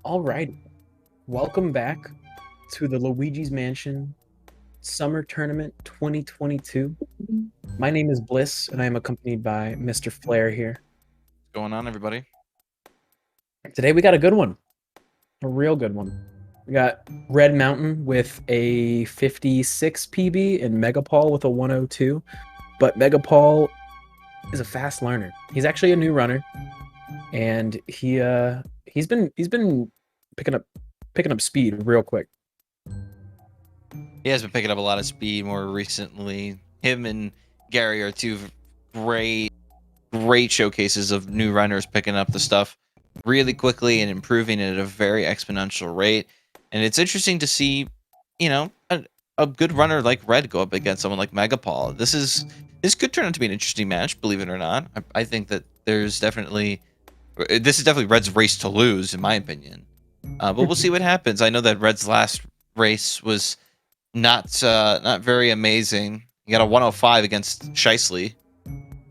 All right. Welcome back to the Luigi's Mansion Summer Tournament 2022. My name is Bliss, and I am accompanied by Mr. Flair here. What's going on, everybody? Today we got a good one, a real good one. We got Red Mountain with a 56 PB and MegaPaul with a 102. But MegaPaul is a fast learner. He's actually a new runner, and he's been picking up speed real quick. He has been picking up a lot of speed more recently. Him and Gary are two great showcases of new runners picking up the stuff really quickly and improving it at a very exponential rate. And it's interesting to see, a good runner like Red go up against someone like MegaPaul. This could turn out to be an interesting match, believe it or not. I think that this is definitely Red's race to lose, in my opinion. But we'll see what happens. I know that Red's last race was not very amazing. He got a 105 against Shicely,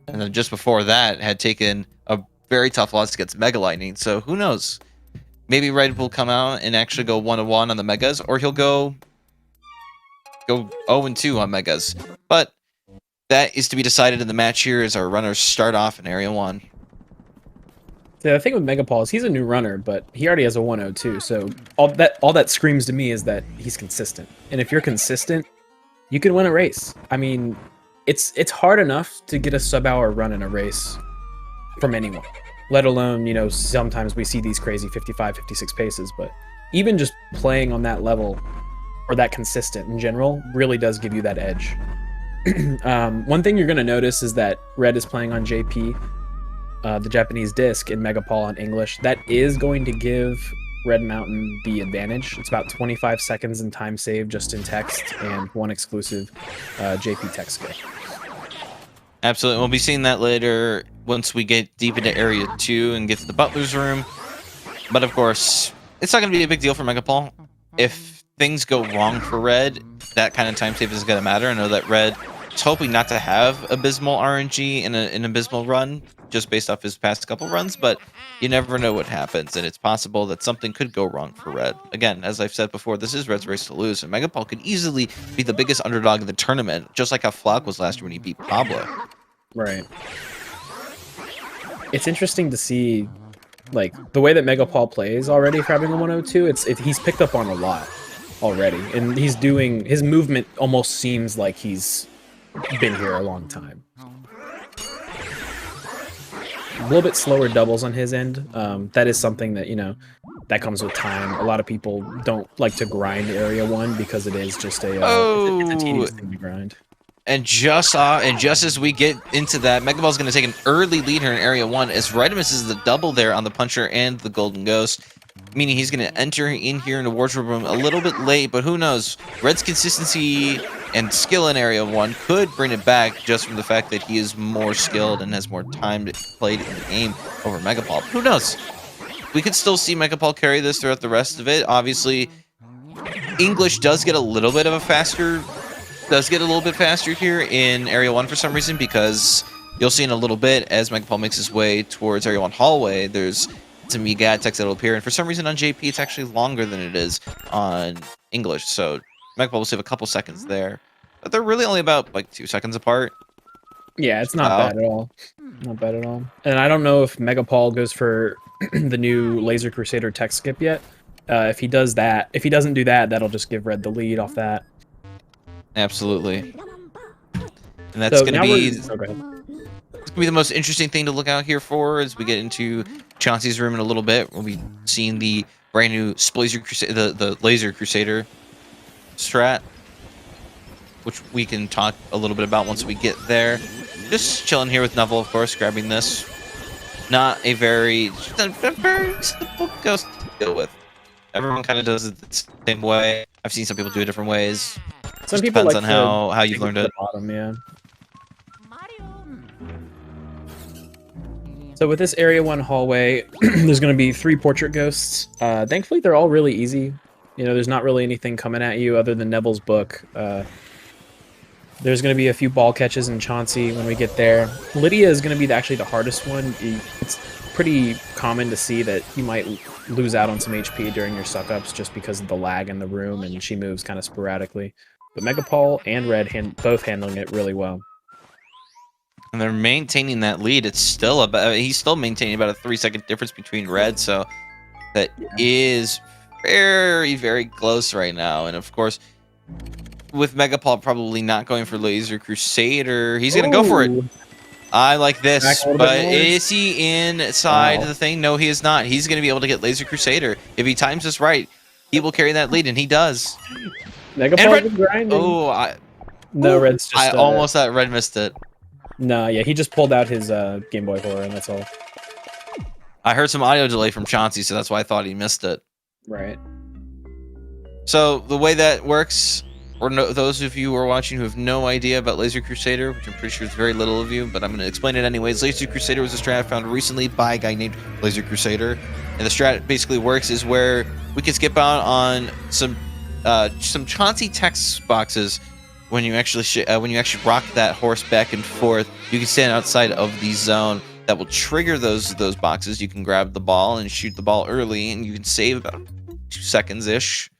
and then just before that had taken a very tough loss against Mega Lightning. So who knows? Maybe Red will come out and actually go 1-1 on the Megas, or he'll go 0-2 on Megas. But that is to be decided in the match here as our runners start off in Area 1. The thing with MegaPaul is he's a new runner, but he already has a 102. So all that screams to me is that he's consistent. And if you're consistent, you can win a race. I mean, it's hard enough to get a sub-hour run in a race from anyone. Let alone, sometimes we see these crazy 55, 56 paces, but even just playing on that level or that consistent in general really does give you that edge. One thing you're going to notice is that Red is playing on JP, the Japanese disc, and MegaPaul on English. That is going to give Red Mountain the advantage. It's about 25 seconds in time save just in text and one exclusive JP text skill. Absolutely. We'll be seeing that later once we get deep into Area 2 and get to the Butler's room. But of course, it's not going to be a big deal for MegaPaul. If things go wrong for Red, that kind of time save is going to matter. I know that Red is hoping not to have abysmal RNG in an abysmal run, just based off his past couple runs, but you never know what happens, and it's possible that something could go wrong for Red. Again, as I've said before, this is Red's race to lose, and MegaPaul could easily be the biggest underdog in the tournament, just like how Flock was last year when he beat Pablo. Right. It's interesting to see, like, the way that MegaPaul plays already for having a 102. He's picked up on a lot already, and his movement almost seems like he's been here a long time. A little bit slower doubles on his end. That is something that, that comes with time. A lot of people don't like to grind Area 1 because it is just it's a tedious thing to grind. And just as we get into that, MegaPaul's going to take an early lead here in Area 1 as Red misses the double there on the Puncher and the Golden Ghost, meaning he's going to enter in here in the wardrobe room a little bit late, but who knows? Red's consistency and skill in Area 1 could bring it back just from the fact that he is more skilled and has more time to play in the game over MegaPaul. Who knows? We could still see MegaPaul carry this throughout the rest of it. Obviously, English does get a little bit faster here in Area 1 for some reason, because you'll see in a little bit as MegaPaul makes his way towards Area 1 hallway, there's some EGAT text that'll appear, and for some reason on JP it's actually longer than it is on English, so MegaPaul will save a couple seconds there, but they're really only about like 2 seconds apart. Yeah, it's not bad at all. Not bad at all. And I don't know if MegaPaul goes for the new Laser Crusader tech skip yet. If he doesn't do that, that'll just give Red the lead off that. Absolutely. And that's going to be the most interesting thing to look out here for as we get into Chauncey's room in a little bit. We'll be seeing the brand new the Laser Crusader strat, which we can talk a little bit about once we get there. Just chilling here with Neville, of course, grabbing this. Not a very simple ghost to deal with. Everyone kind of does it the same way. I've seen some people do it different ways. Some people depends on how you've learned it. Bottom, yeah. So with this Area 1 hallway, there's going to be 3 portrait ghosts. Thankfully, they're all really easy. There's not really anything coming at you other than Neville's book. There's going to be a few ball catches in Chauncey when we get there. Lydia is going to be actually the hardest one. It's pretty common to see that you might lose out on some HP during your suck-ups just because of the lag in the room, and she moves kind of sporadically. But MegaPaul and Red both handling it really well. And they're maintaining that lead. It's still about he's still maintaining about a 3-second difference between Red, so that is very, very close right now. And of course, with MegaPaul probably not going for Laser Crusader, he's gonna go for it. I like this, but is he inside the thing? No, he is not. He's gonna be able to get Laser Crusader if he times this right. He will carry that lead, and he does. MegaPaul grinding. Oh, no, Red's just. I almost thought Red missed it. No, yeah, he just pulled out his Game Boy Horror, and that's all. I heard some audio delay from Chauncey, so that's why I thought he missed it. Right. So the way that works, or those of you who are watching who have no idea about Laser Crusader, which I'm pretty sure is very little of you, but I'm going to explain it anyways. Laser Crusader was a strat found recently by a guy named Laser Crusader, and the strat basically works is where we can skip out on some Chauncey text boxes. When you actually rock that horse back and forth, you can stand outside of the zone that will trigger those boxes. You can grab the ball and shoot the ball early, and you can save about 2 seconds ish,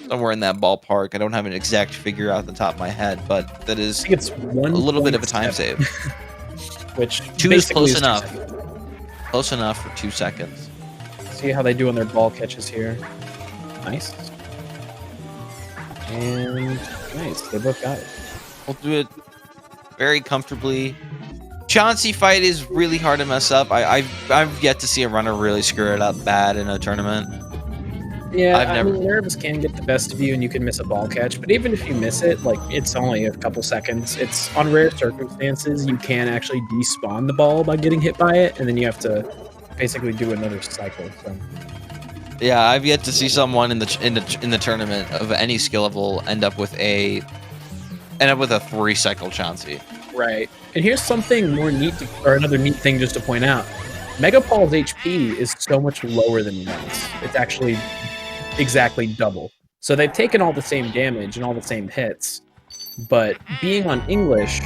somewhere in that ballpark. I don't have an exact figure out the top of my head, but that is it's a little bit of a time save. Which 2 is close enough. Close enough for 2 seconds. See how they do on their ball catches here. Nice. And nice, they both got it. We'll do it very comfortably. Chauncey fight is really hard to mess up. I've yet to see a runner really screw it up bad in a tournament. Yeah, I mean, nerves can get the best of you, and you can miss a ball catch. But even if you miss it, like, it's only a couple seconds. It's on rare circumstances you can actually despawn the ball by getting hit by it, and then you have to basically do another cycle. So. Yeah, I've yet to see someone in the tournament of any skill level end up with a 3-cycle Chauncey. Right. And here's something more neat, or another neat thing just to point out. MegaPaul's HP is so much lower than Red's. It's actually exactly double. So they've taken all the same damage and all the same hits, but being on English,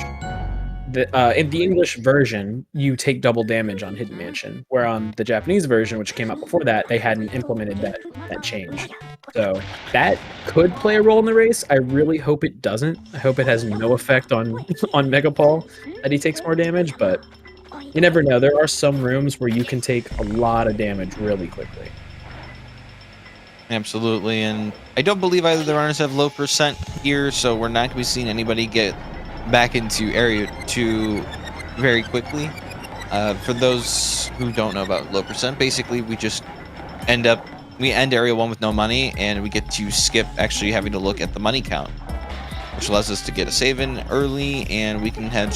in the English version, you take double damage on Hidden Mansion, where on the Japanese version, which came out before that, they hadn't implemented that change. So that could play a role in the race. I really hope it doesn't. I hope it has no effect on MegaPaul, that he takes more damage, but you never know. There are some rooms where you can take a lot of damage really quickly. Absolutely, and I don't believe either of the runners have low percent here, so we're not going to be seeing anybody get back into Area 2 very quickly. For those who don't know about low percent, basically we just end Area 1 with no money, and we get to skip actually having to look at the money count, which allows us to get a save in early, and we can head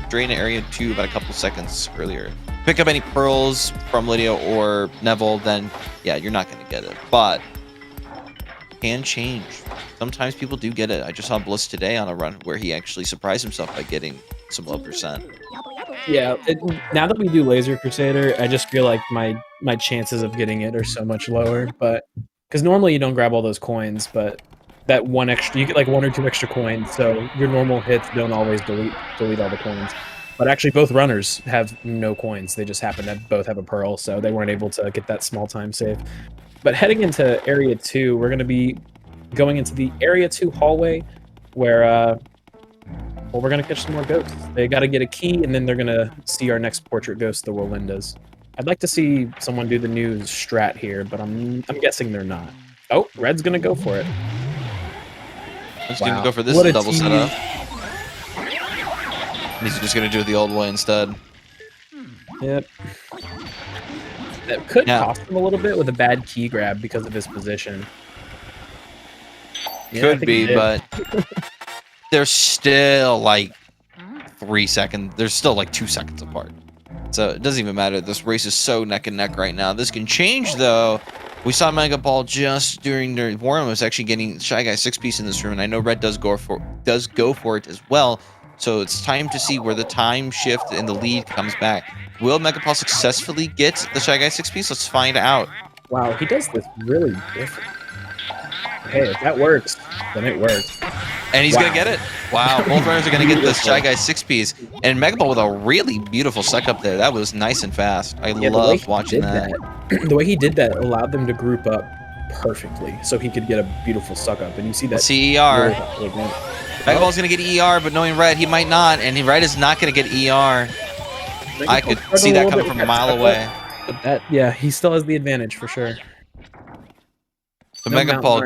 straight into Area 2 about a couple seconds earlier. Pick up any pearls from Lydia or Neville, then yeah, you're not going to get it, but can change. Sometimes people do get it. I just saw Bliss today on a run where he actually surprised himself by getting some low percent. Yeah, now that we do Laser Crusader, I just feel like my chances of getting it are so much lower. But because normally you don't grab all those coins, but that one extra, you get like 1 or 2 extra coins, so your normal hits don't always delete all the coins. But actually, both runners have no coins. They just happen to both have a pearl, so they weren't able to get that small time save. But heading into Area 2, we're going to be going into the Area 2 hallway, where well, we're going to catch some more ghosts. They got to get a key, and then they're going to see our next portrait ghost, the Rolindas. I'd like to see someone do the new strat here, but I'm guessing they're not. Oh, Red's going to go for it. He's going to go for this double setup. He's just going to do it the old way instead. Yep. That could cost him a little bit with a bad key grab because of his position. Yeah, could be, but there's still like 3 seconds. There's still like 2 seconds apart. So it doesn't even matter. This race is so neck and neck right now. This can change though. We saw MegaPaul just during the Warren was actually getting Shy Guy 6-piece in this room, and I know Red does go for it as well. So it's time to see where the time shift and the lead comes back. Will MegaPaul successfully get the Shy Guy 6-piece? Let's find out. Wow, he does this really different. Hey, if that works, then it works. And he's gonna get it. Wow, both runners are going to get the Shy Guy 6Ps. And MegaPaul with a really beautiful suck up there. That was nice and fast. I Yeah, loved watching that. The way he did that allowed them to group up perfectly, so he could get a beautiful suck up. And you see that. Let's see ER. Really MegaPaul's going to get ER, but knowing Red, he might not. And Red is not going to get ER. I could see that coming from a mile away. But that, yeah, he still has the advantage for sure. So No MegaPaul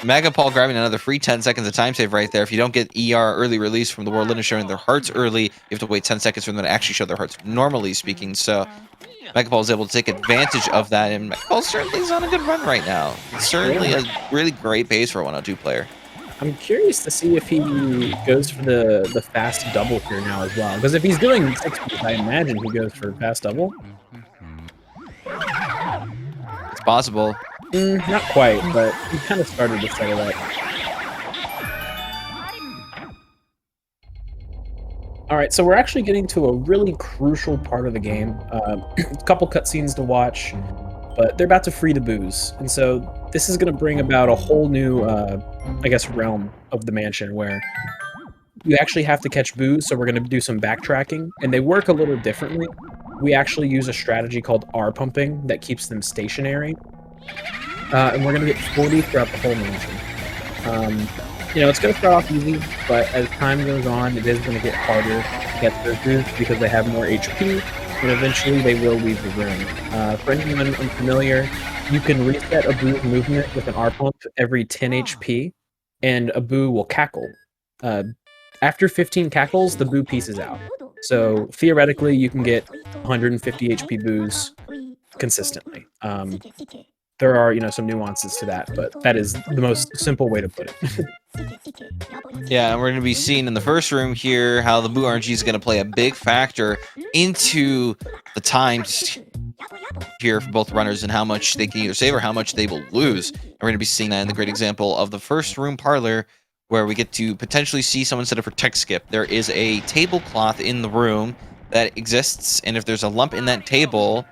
mountain grabbing another free 10 seconds of time save right there. If you don't get ER early release from the World Limit showing their hearts early, you have to wait 10 seconds for them to actually show their hearts, normally speaking. So MegaPaul is able to take advantage of that, and MegaPaul certainly is on a good run right now. It's certainly a really great pace for a 102 player. I'm curious to see if he goes for the fast double here now as well. Because if he's doing 6Ps, I imagine he goes for fast double. It's possible. Not quite, but he kind of started to settle that. Alright, so we're actually getting to a really crucial part of the game. A couple cutscenes to watch, but they're about to free the booze. And so this is going to bring about a whole new, I guess, realm of the mansion where you actually have to catch booze, so we're going to do some backtracking. And they work a little differently. We actually use a strategy called R-pumping that keeps them stationary. And we're going to get 40 throughout the whole mansion. You know, it's going to start off easy, but as time goes on, it is going to get harder to get those booths because they have more HP, and eventually they will leave the room. For anyone unfamiliar, you can reset a boo's movement with an R-pump every 10 HP, and a boo will cackle. After 15 cackles, the boo pieces out. So theoretically, you can get 150 HP boos consistently. There are, you know, some nuances to that, but that is the most simple way to put it. Yeah, and we're going to be seeing in the first room here how the Boo RNG is going to play a big factor into the times here for both runners and how much they can either save or how much they will lose. And we're going to be seeing that in the great example of the first room parlor, where we get to potentially see someone set up for tech skip. There is a tablecloth in the room that exists, and if there's a lump in that table,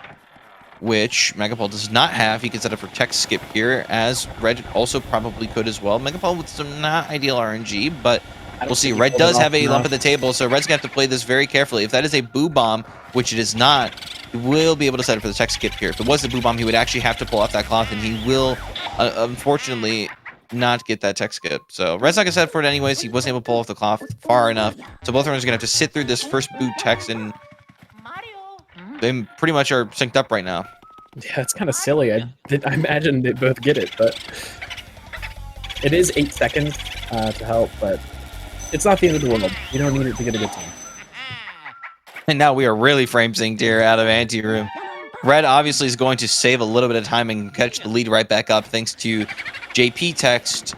which MegaPaul does not have, he can set up for tech skip here, as Red also probably could as well. MegaPaul with some not ideal RNG, but we'll see. Red does have a lump at the table, so Red's going to have to play this very carefully. If that is a Boo Bomb, which it is not, he will be able to set up for the tech skip here. If it was a Boo Bomb, he would actually have to pull off that cloth, and he will, unfortunately, not get that tech skip. So Red's not going to set up for it anyways. He wasn't able to pull off the cloth far enough. So both runners are going to have to sit through this first Boo text, and they pretty much are synced up right now. Yeah, it's kind of silly. I imagine they both get it, but it is 8 seconds to help, but it's not the end of the world. You don't need it to get a good time. And now we are really frame synced here out of anti-room. Red obviously is going to save a little bit of time and catch the lead right back up thanks to JP text.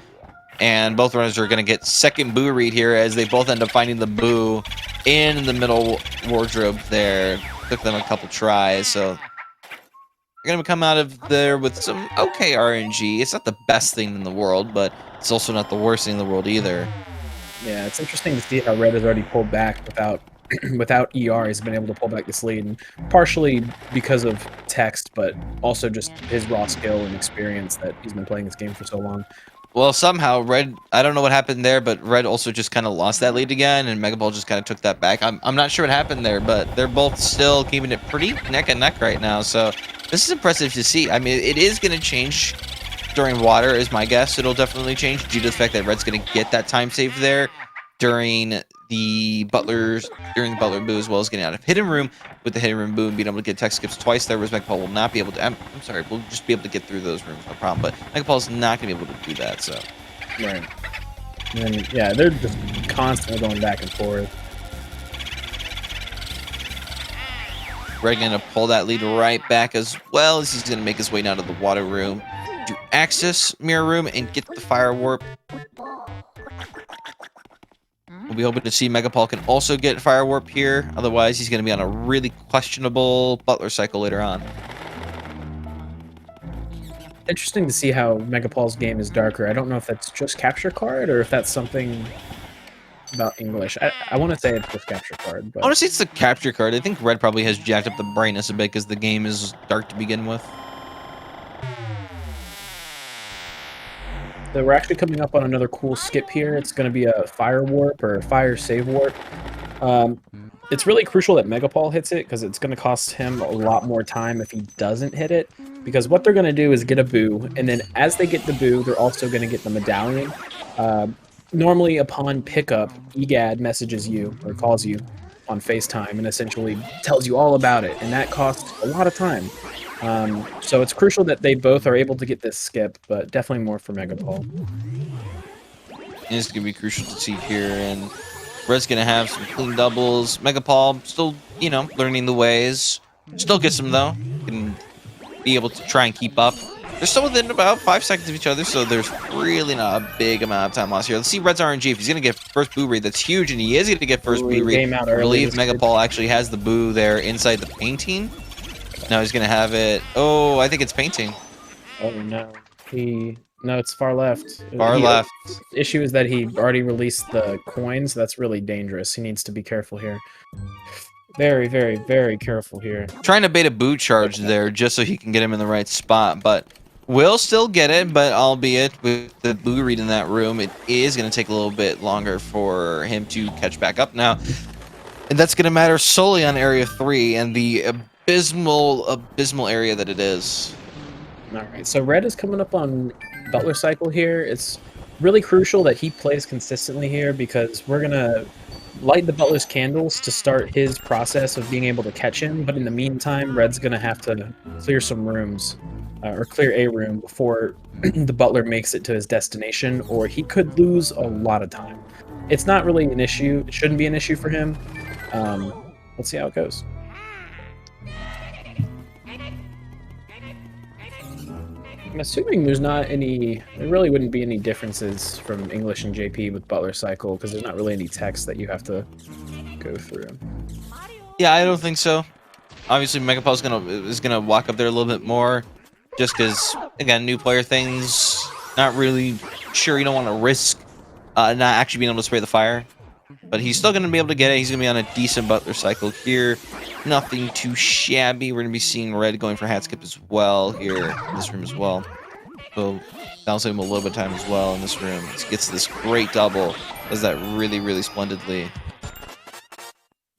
And both runners are going to get second Boo read here as they both end up finding the Boo in the middle wardrobe there. Took them a couple tries, so they're going to come out of there with some okay RNG. It's not the best thing in the world, but it's also not the worst thing in the world either. Yeah, it's interesting to see how Red has already pulled back without ER. He's been able to pull back this lead, and partially because of text, but also just his raw skill and experience that he's been playing this game for so long. Well, somehow Red, I don't know what happened there, but Red also just kind of lost that lead again, and MegaPaul just kind of took that back. I'm not sure what happened there, but they're both still keeping it pretty neck and neck right now, so this is impressive to see. I mean, it is going to change during water, is my guess. It'll definitely change due to the fact that Red's going to get that time save there during the Butler Boo, as well as getting out of Hidden Room with the Hidden Room Boo and being able to get tech skips twice there, whereas MegaPaul will not be able to. I'm sorry, we'll just be able to get through those rooms, no problem. But MegaPaul's not going to be able to do that, so. Right. And yeah, they're just constantly going back and forth. Red going to pull that lead right back as well as he's going to make his way down to the water room to access Mirror Room and get the Fire Warp. We'll be hoping to see MegaPaul can also get Fire Warp here. Otherwise, he's going to be on a really questionable Butler cycle later on. Interesting to see how MegaPaul's game is darker. I don't know if that's just capture card or if that's something about English. I want to say it's just capture card, but Honestly, it's the capture card. I think Red probably has jacked up the brightness a bit because the game is dark to begin with. So we're actually coming up on another cool skip here. It's going to be a fire warp or fire save warp. It's really crucial that MegaPaul hits it because it's going to cost him a lot more time if he doesn't hit it. Because what they're going to do is get a boo, and then as they get the boo, they're also going to get the medallion. Normally, upon pickup, EGAD messages you or calls you on FaceTime and essentially tells you all about it, and that costs a lot of time. So it's crucial that they both are able to get this skip, but definitely more for MegaPaul. It's going to be crucial to see here, and Red's going to have some clean doubles. MegaPaul still, you know, learning the ways. Still gets them, though. Can be able to try and keep up. They're still within about 5 seconds of each other, so there's really not a big amount of time lost here. Let's see Red's RNG. If he's going to get first boo read, that's huge, and he is going to get first boo read. I believe MegaPaul actually has the boo there inside the painting. No, he's going to have it. Oh, I think it's painting. Oh, no. No, it's far left. Far left. The issue is that he already released the coins. That's really dangerous. He needs to be careful here. Very, very, very careful here. Trying to bait a boot charge there just so he can get him in the right spot, but will still get it, but albeit with the boo read in that room, it is going to take a little bit longer for him to catch back up now. And that's going to matter solely on Area 3 and the abysmal area that it is. Alright, so Red is coming up on Butler Cycle here. It's really crucial that he plays consistently here because we're going to light the Butler's candles to start his process of being able to catch him, but in the meantime, Red's going to have to clear some rooms, or clear a room before the Butler makes it to his destination, or he could lose a lot of time. It's not really an issue. It shouldn't be an issue for him. Let's see how it goes. I'm assuming there's not any, there really wouldn't be any differences from English and JP with Butler Cycle because there's not really any text that you have to go through. Yeah, I don't think so. Obviously, MegaPaul is gonna walk up there a little bit more, just because again, new player things. Not really sure. You don't want to risk not actually being able to spray the fire, but he's still gonna be able to get it. He's gonna be on a decent Butler Cycle here. Nothing too shabby. We're gonna be seeing Red going for hat skip as well here in this room as well. So that'll save him a little bit of time as well in this room. He gets this great double. Does that really, really splendidly.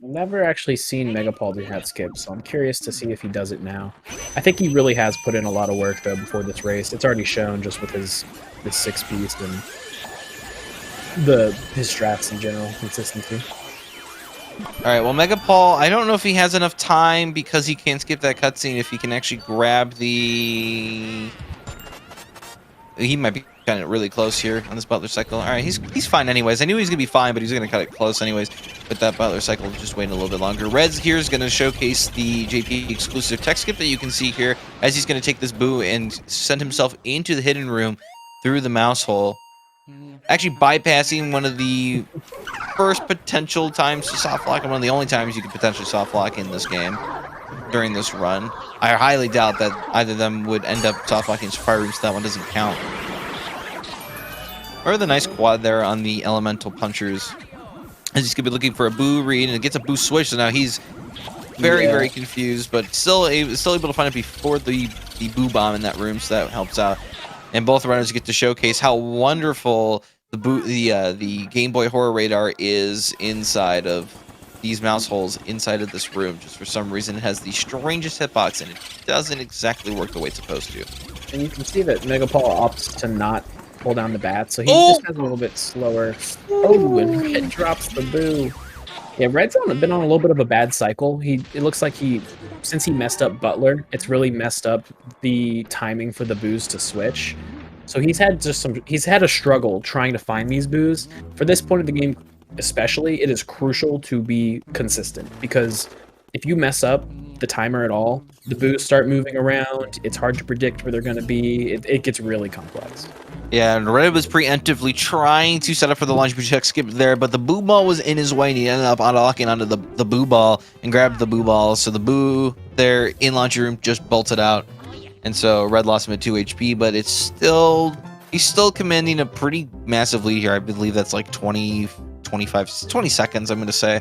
I've never actually seen MegaPaul do hat skip, so I'm curious to see if he does it now. I think he really has put in a lot of work though before this race. It's already shown just with his 6-piece and his strats in general, consistency. Alright, well, MegaPaul, I don't know if he has enough time because he can't skip that cutscene. If he can actually grab the... He might be kind of really close here on this Butler Cycle. Alright, he's fine anyways. I knew he was going to be fine, but he's going to cut it close anyways. But that Butler Cycle just waiting a little bit longer. Red's here is going to showcase the JP exclusive tech skip that you can see here as he's going to take this boo and send himself into the hidden room through the mouse hole. Actually bypassing one of the first potential times to soft lock and one of the only times you could potentially soft lock in this game during this run. I highly doubt that either of them would end up soft locking fire rooms, so that one doesn't count. Or the nice quad there on the elemental punchers. As he's gonna be looking for a boo read and it gets a boo switch, so now he's very confused, but still able to find it before the boo bomb in that room, so that helps out. And both runners get to showcase how wonderful the Game Boy Horror Radar is inside of these mouse holes inside of this room. Just for some reason, it has the strangest hitbox, and it doesn't exactly work the way it's supposed to. And you can see that MegaPaul opts to not pull down the bat, so he just has a little bit slower. Oh, and Red drops the boo. Yeah, Red's been on a little bit of a bad cycle. It looks like since he messed up Butler, it's really messed up the timing for the boos to switch. So he's had a struggle trying to find these boos. For this point of the game especially, it is crucial to be consistent because if you mess up the timer at all, the boos start moving around, it's hard to predict where they're going to be, it gets really complex. Yeah, and Red was preemptively trying to set up for the launch project skip there, but the boo ball was in his way, and he ended up unlocking onto the boo ball and grabbed the boo ball. So the boo there in launch room just bolted out, and so Red lost him at 2 HP, but he's still commanding a pretty massive lead here. I believe that's like 20 seconds, I'm going to say.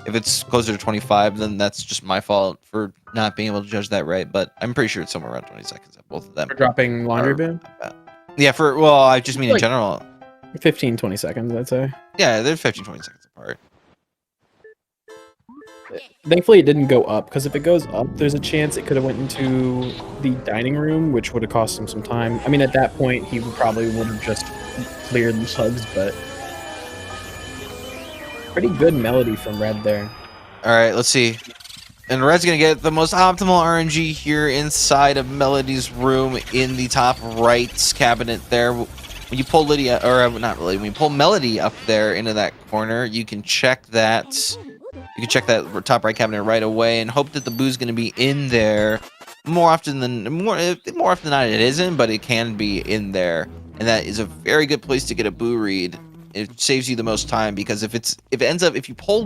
If it's closer to 25, then that's just my fault for not being able to judge that right, but I'm pretty sure it's somewhere around 20 seconds at both of them. For dropping laundry bin? Yeah, well, I just mean in Like general. 15, 20 seconds, I'd say. Yeah, they're 15, 20 seconds apart. Thankfully, it didn't go up, because if it goes up, there's a chance it could have went into the dining room, which would have cost him some time. I mean, at that point, he probably would have just cleared the hugs, but pretty good melody from Red there. All right, let's see. And Red's going to get the most optimal RNG here inside of Melody's room in the top right cabinet there. When you pull Lydia, or not really, when you pull Melody up there into that corner, you can check that. You can check that top right cabinet right away and hope that the boo's going to be in there. More often than not, it isn't, but it can be in there, and that is a very good place to get a boo read. It saves you the most time because if you pull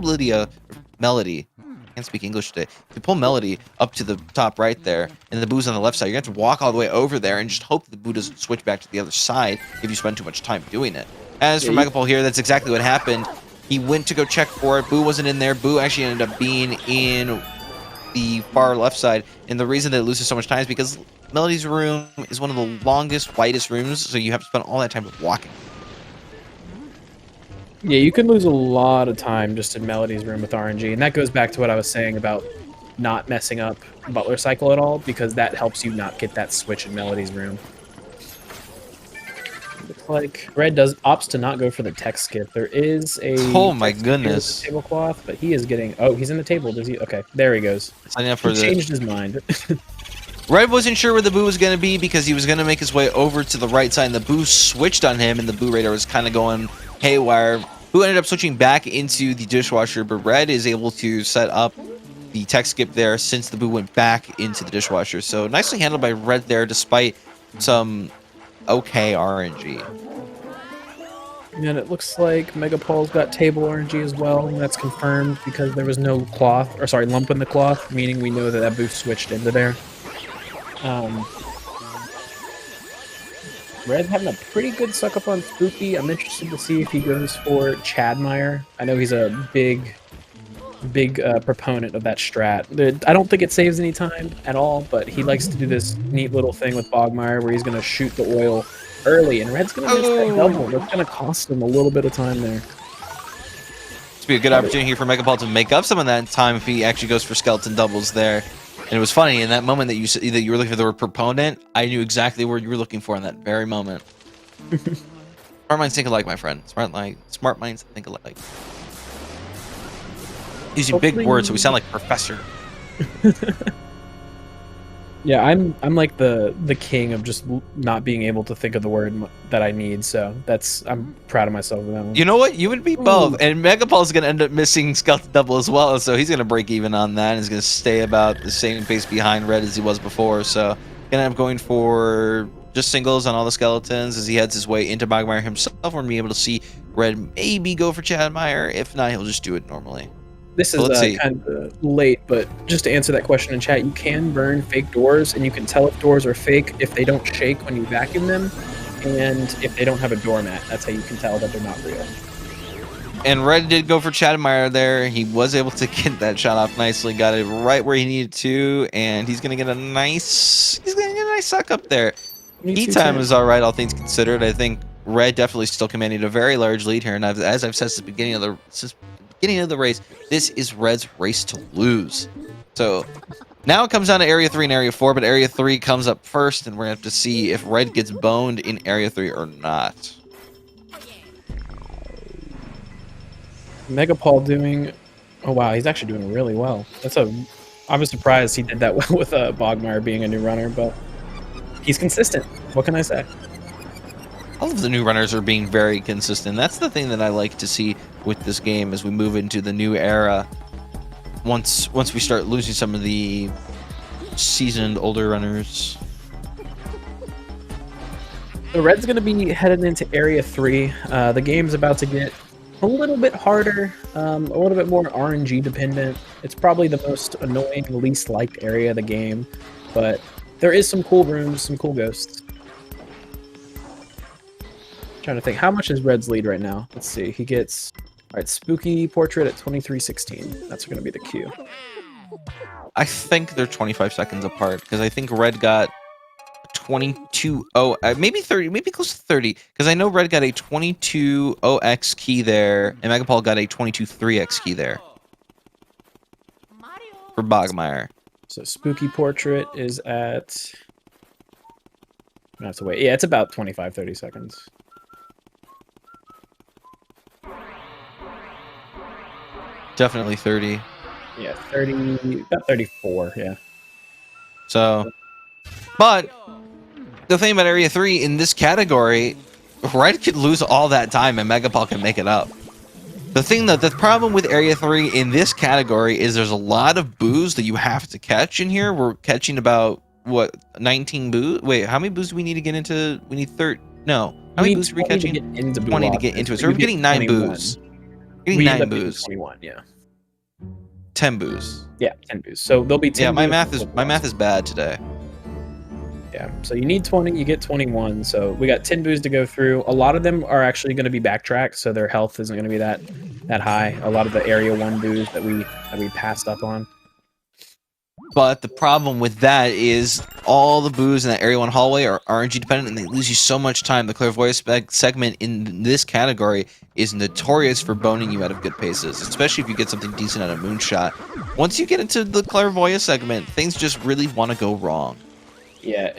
Melody, I can't speak English today. If you pull Melody up to the top right there, and the boo's on the left side, you're going to have to walk all the way over there and just hope that the boo doesn't switch back to the other side if you spend too much time doing it. As for MegaPaul here, that's exactly what happened. He went to go check for it. Boo wasn't in there. Boo actually ended up being in the far left side. And the reason that it loses so much time is because Melody's room is one of the longest, widest rooms, so you have to spend all that time walking. Yeah, you can lose a lot of time just in Melody's room with RNG, and that goes back to what I was saying about not messing up Butler Cycle at all, because that helps you not get that switch in Melody's room. Looks like Red opts to not go for the tech skip. There is a my goodness tablecloth, but he is getting. Oh, he's in the table. Does he? Okay, there he goes. Signing up for he changed his mind. Red wasn't sure where the boo was going to be because he was going to make his way over to the right side, and the boo switched on him, and the boo radar was kind of going haywire. Boo ended up switching back into the dishwasher, but Red is able to set up the tech skip there since the boo went back into the dishwasher. So nicely handled by Red there, despite some okay RNG. And it looks like MegaPaul's got table RNG as well, and that's confirmed because there was no cloth, or sorry, lump in the cloth, meaning we know that that boost switched into there. Red's having a pretty good suck up on Spooky. I'm interested to see if he goes for Chadmire. I know he's a big proponent of that strat. I don't think it saves any time at all, but he likes to do this neat little thing with Bogmire where he's going to shoot the oil early, and Red's going to miss that double. That's going to cost him a little bit of time there. This would be a good opportunity here for MegaPaul to make up some of that time if he actually goes for skeleton doubles there. And it was funny, in that moment that you were looking for the word proponent, I knew exactly what you were looking for in that very moment. Smart minds think alike, my friend. Smart minds think alike. Using big words, so we sound like professor. Yeah, I'm like the king of just not being able to think of the word that I need, so I'm proud of myself for that one. You know what? You would be both, and MegaPaul's gonna end up missing skeleton double as well, so he's gonna break even on that, and he's gonna stay about the same pace behind Red as he was before. So gonna end up going for just singles on all the skeletons as he heads his way into Bogmire himself. We're gonna be able to see Red maybe go for Chadmire. If not, he'll just do it normally. This is kind of late, but just to answer that question in chat, you can burn fake doors, and you can tell if doors are fake if they don't shake when you vacuum them, and if they don't have a doormat. That's how you can tell that they're not real. And Red did go for Chadmire there. He was able to get that shot off nicely, got it right where he needed to, and he's gonna get a nice suck up there. Heat time is all right, all things considered. I think Red definitely still commanding a very large lead here, and as I've said since the beginning of the race, this is Red's race to lose. So now it comes down to Area 3 and Area 4, but Area 3 comes up first, and we're going to have to see if Red gets boned in Area 3 or not. MegaPaul doing... Oh, wow, he's actually doing really well. I was surprised he did that well with Bogmire being a new runner, but he's consistent. What can I say? All of the new runners are being very consistent. That's the thing that I like to see with this game as we move into the new era. Once we start losing some of the seasoned older runners. The Red's going to be headed into Area 3. The game's about to get a little bit harder, a little bit more RNG dependent. It's probably the most annoying, least liked area of the game, but there is some cool rooms, some cool ghosts. Trying to think, how much is Red's lead right now? Let's see. He gets, all right, Spooky Portrait at 23:16. That's going to be the queue. I think they're 25 seconds apart because I think Red got 22-0, maybe 30, maybe close to 30, because I know red got a 22-0x key there, and MegaPaul got a 22-3x key there for Bogmeyer. So Spooky Portrait is at... I have to wait. Yeah, it's about 25, 30 seconds. Definitely 30. Yeah, 30, about 34, yeah. So, but the thing about Area 3 in this category, Red could lose all that time and MegaPaul can make it up. The problem with Area 3 in this category is there's a lot of boos that you have to catch in here. We're catching about, what, 19 boos? Wait, how many boos do we need to get into? We need 30. No. How many boos are we catching? 20 to get into it. So we're getting 9 boos. Getting 9 boos. 21, yeah. 10 boos. Yeah, 10 boos. So there'll be 10. Yeah, my math is bad today. Yeah, so you need 20, you get 21. So we got 10 boos to go through. A lot of them are actually going to be backtracked, so their health isn't going to be that high. A lot of the Area 1 boos that we passed up on. But the problem with that is all the boos in that Area 1 hallway are RNG dependent, and they lose you so much time. The Clairvoyance segment in this category is notorious for boning you out of good paces, especially if you get something decent at a moonshot. Once you get into the Clairvoyance segment, things just really want to go wrong. Yeah,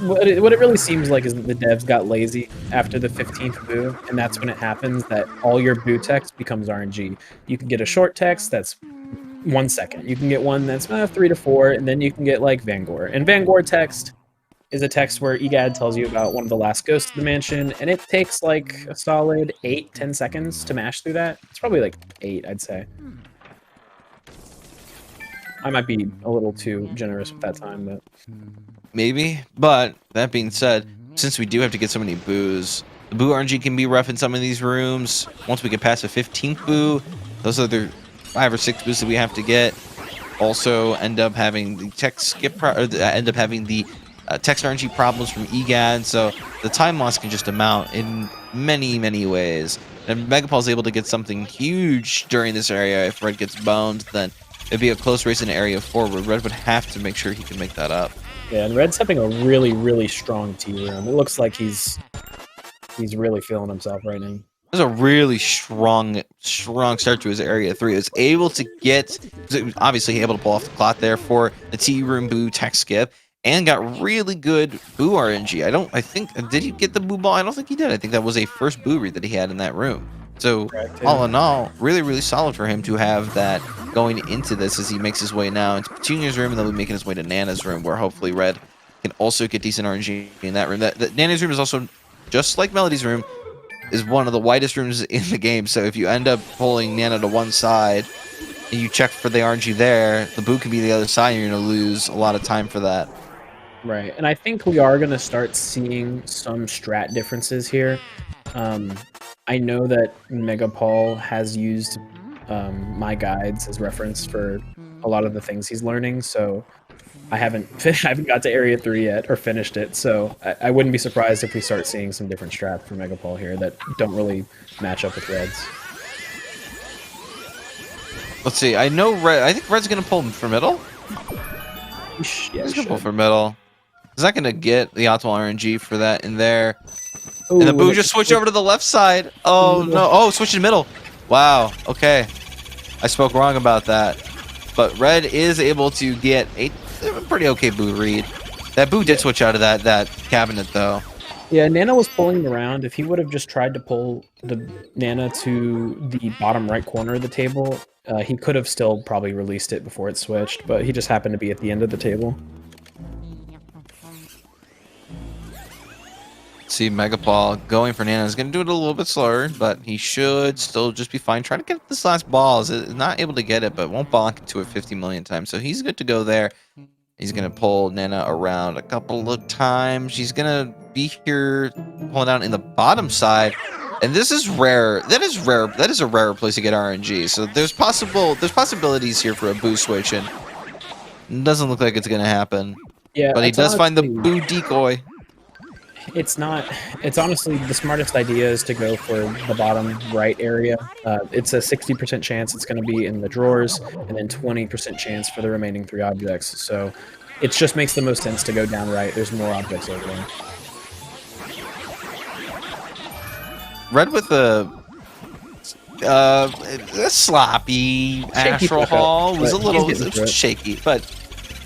what it really seems like is that the devs got lazy after the 15th boo, and that's when it happens that all your boo text becomes RNG. You can get a short text that's 1 second. You can get one that's 3 to 4, and then you can get like Vangor. And Vangor text is a text where EGAD tells you about one of the last ghosts of the mansion, and it takes like a solid 8-10 seconds to mash through that. It's probably like 8, I'd say. I might be a little too generous with that time, but maybe. But that being said, since we do have to get so many boos, the boo RNG can be rough in some of these rooms. Once we get past the 15th boo, those other 5 or 6 boos that we have to get also end up having the text skip, end up having the text RNG problems from EGAD. So the time loss can just amount in many ways. And if MegaPaul is able to get something huge during this area, if Red gets boned, then it'd be a close race in Area 4 where Red would have to make sure he can make that up. Yeah, and Red's having a really strong T room. It looks like he's really feeling himself right now. There's a really strong start to his Area 3. He was able to get, obviously able to pull off the clock there for the T room boo tech skip, and got really good boo RNG. I think, did he get the boo ball? I don't think he did. I think that was a first boo read that he had in that room. So all in all, really solid for him to have that going into this as he makes his way now into Petunia's room, and then we'll be making his way to Nana's room, where hopefully Red can also get decent RNG in that room. That Nana's room is also, just like Melody's room, is one of the widest rooms in the game. So if you end up pulling Nana to one side and you check for the RNG there, the boo can be the other side, and you're going to lose a lot of time for that. Right, and I think we are going to start seeing some strat differences here. I know that MegaPaul has used my guides as reference for a lot of the things he's learning, so I haven't got to Area 3 yet or finished it, so I wouldn't be surprised if we start seeing some different strats for MegaPaul here that don't really match up with Red's. Let's see. I know Red. I think Red's gonna pull for middle. Yeah, he's gonna pull for middle. He's not gonna get the optimal RNG for that in there. Ooh, and the boo just switched over to the left side. Oh no! Oh, switch to middle. Wow. Okay. I spoke wrong about that. But Red is able to get a pretty okay boo read. That boo did switch out of that cabinet though. Yeah, Nana was pulling around. If he would have just tried to pull the Nana to the bottom right corner of the table, he could have still probably released it before it switched, but he just happened to be at the end of the table. See, MegaPaul going for Nana is going to do it a little bit slower, but he should still just be fine. Trying to get this last ball. Is not able to get it, but won't bonk into it 50 million times. So he's good to go there. He's going to pull Nana around a couple of times. He's going to be here pulling down in the bottom side. And this is rare. That is rare. That is a rare place to get RNG. So there's possibilities here for a boo switch, and it doesn't look like it's going to happen. Yeah, but he does find the boo decoy. It's honestly the smartest idea is to go for the bottom right area. It's a 60% chance it's going to be in the drawers, and then 20% chance for the remaining 3 objects. So It just makes the most sense to go down right. There's more objects over there. Red with a sloppy Astral Hall was a little shaky, but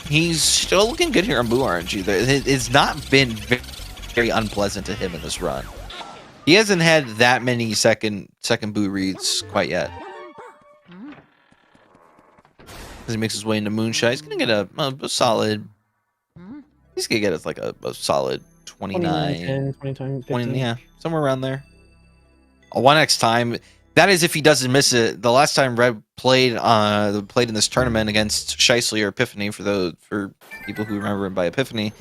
he's still looking good here on Blue RNG. It's not been very unpleasant to him in this run. He hasn't had that many second Boo reads quite yet. As he makes his way into Moonshot, he's gonna get a solid. He's gonna get us like a solid 29, 20, yeah, somewhere around there. A 1x time. That is if he doesn't miss it. The last time Red played in this tournament against Shicely or Epiphany, for people who remember him by Epiphany,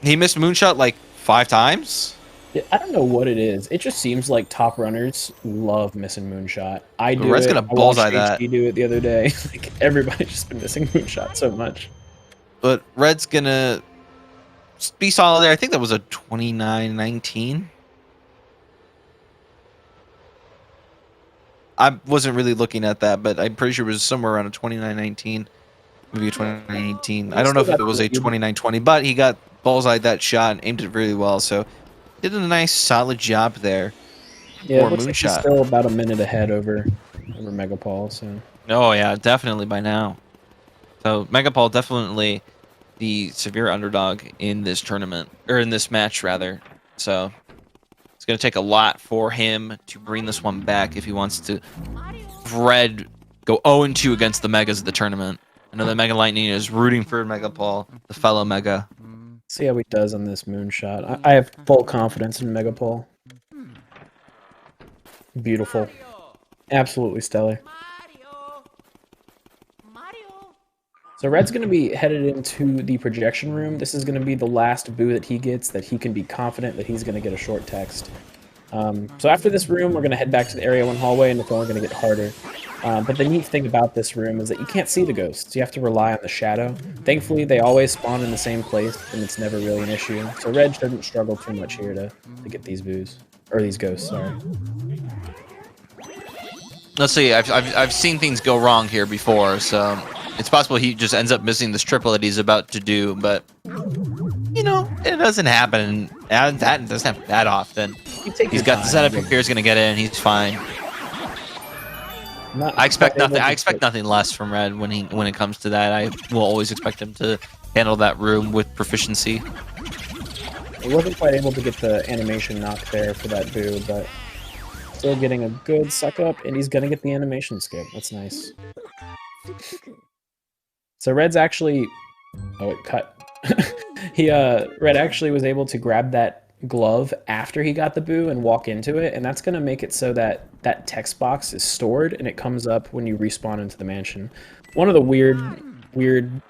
he missed Moonshot like 5 times. Yeah, I don't know what it is. It just seems like top runners love missing Moonshot. I do. Red's gonna bullseye that. HD do it the other day. Like everybody's just been missing Moonshot so much. But Red's gonna be solid there. I think that was a 29-19. I wasn't really looking at that, but I'm pretty sure it was somewhere around a 29-19, maybe a 29-18. I don't know if it was a 29-20, but he got bullseyed that shot and aimed it really well. So did a nice, solid job there. Yeah, it looks like he's still about a minute ahead over MegaPaul. So. Oh yeah, definitely by now. So MegaPaul definitely the severe underdog in this tournament, or in this match rather. So it's going to take a lot for him to bring this one back if he wants to. Red go 0-2 against the Megas of the tournament. I know that Mega Lightning is rooting for MegaPaul, the fellow Mega. See how he does on this Moonshot. I have full confidence in MegaPaul. Beautiful. Absolutely stellar. So Red's going to be headed into the projection room. This is going to be the last boo that he gets, that he can be confident that he's going to get a short text. So after this room, we're going to head back to the Area 1 hallway, and it's only going to get harder. But the neat thing about this room is that you can't see the ghosts. You have to rely on the shadow. Thankfully, they always spawn in the same place, and it's never really an issue. So Red shouldn't struggle too much here to get these boos. Or these ghosts, sorry. Let's see, I've seen things go wrong here before, so it's possible he just ends up missing this triple that he's about to do, but you know, it doesn't happen. That doesn't happen that often. He's got the setup here, he's gonna get in, he's fine. I expect nothing. I expect nothing less from Red when it comes to that. I will always expect him to handle that room with proficiency. He wasn't quite able to get the animation knock there for that boo, but still getting a good suck up, and he's gonna get the animation skip. That's nice. So Red's actually, oh, it cut. Red actually was able to grab that glove after he got the boo and walk into it, and that's gonna make it so that that text box is stored and it comes up when you respawn into the mansion. One of the weird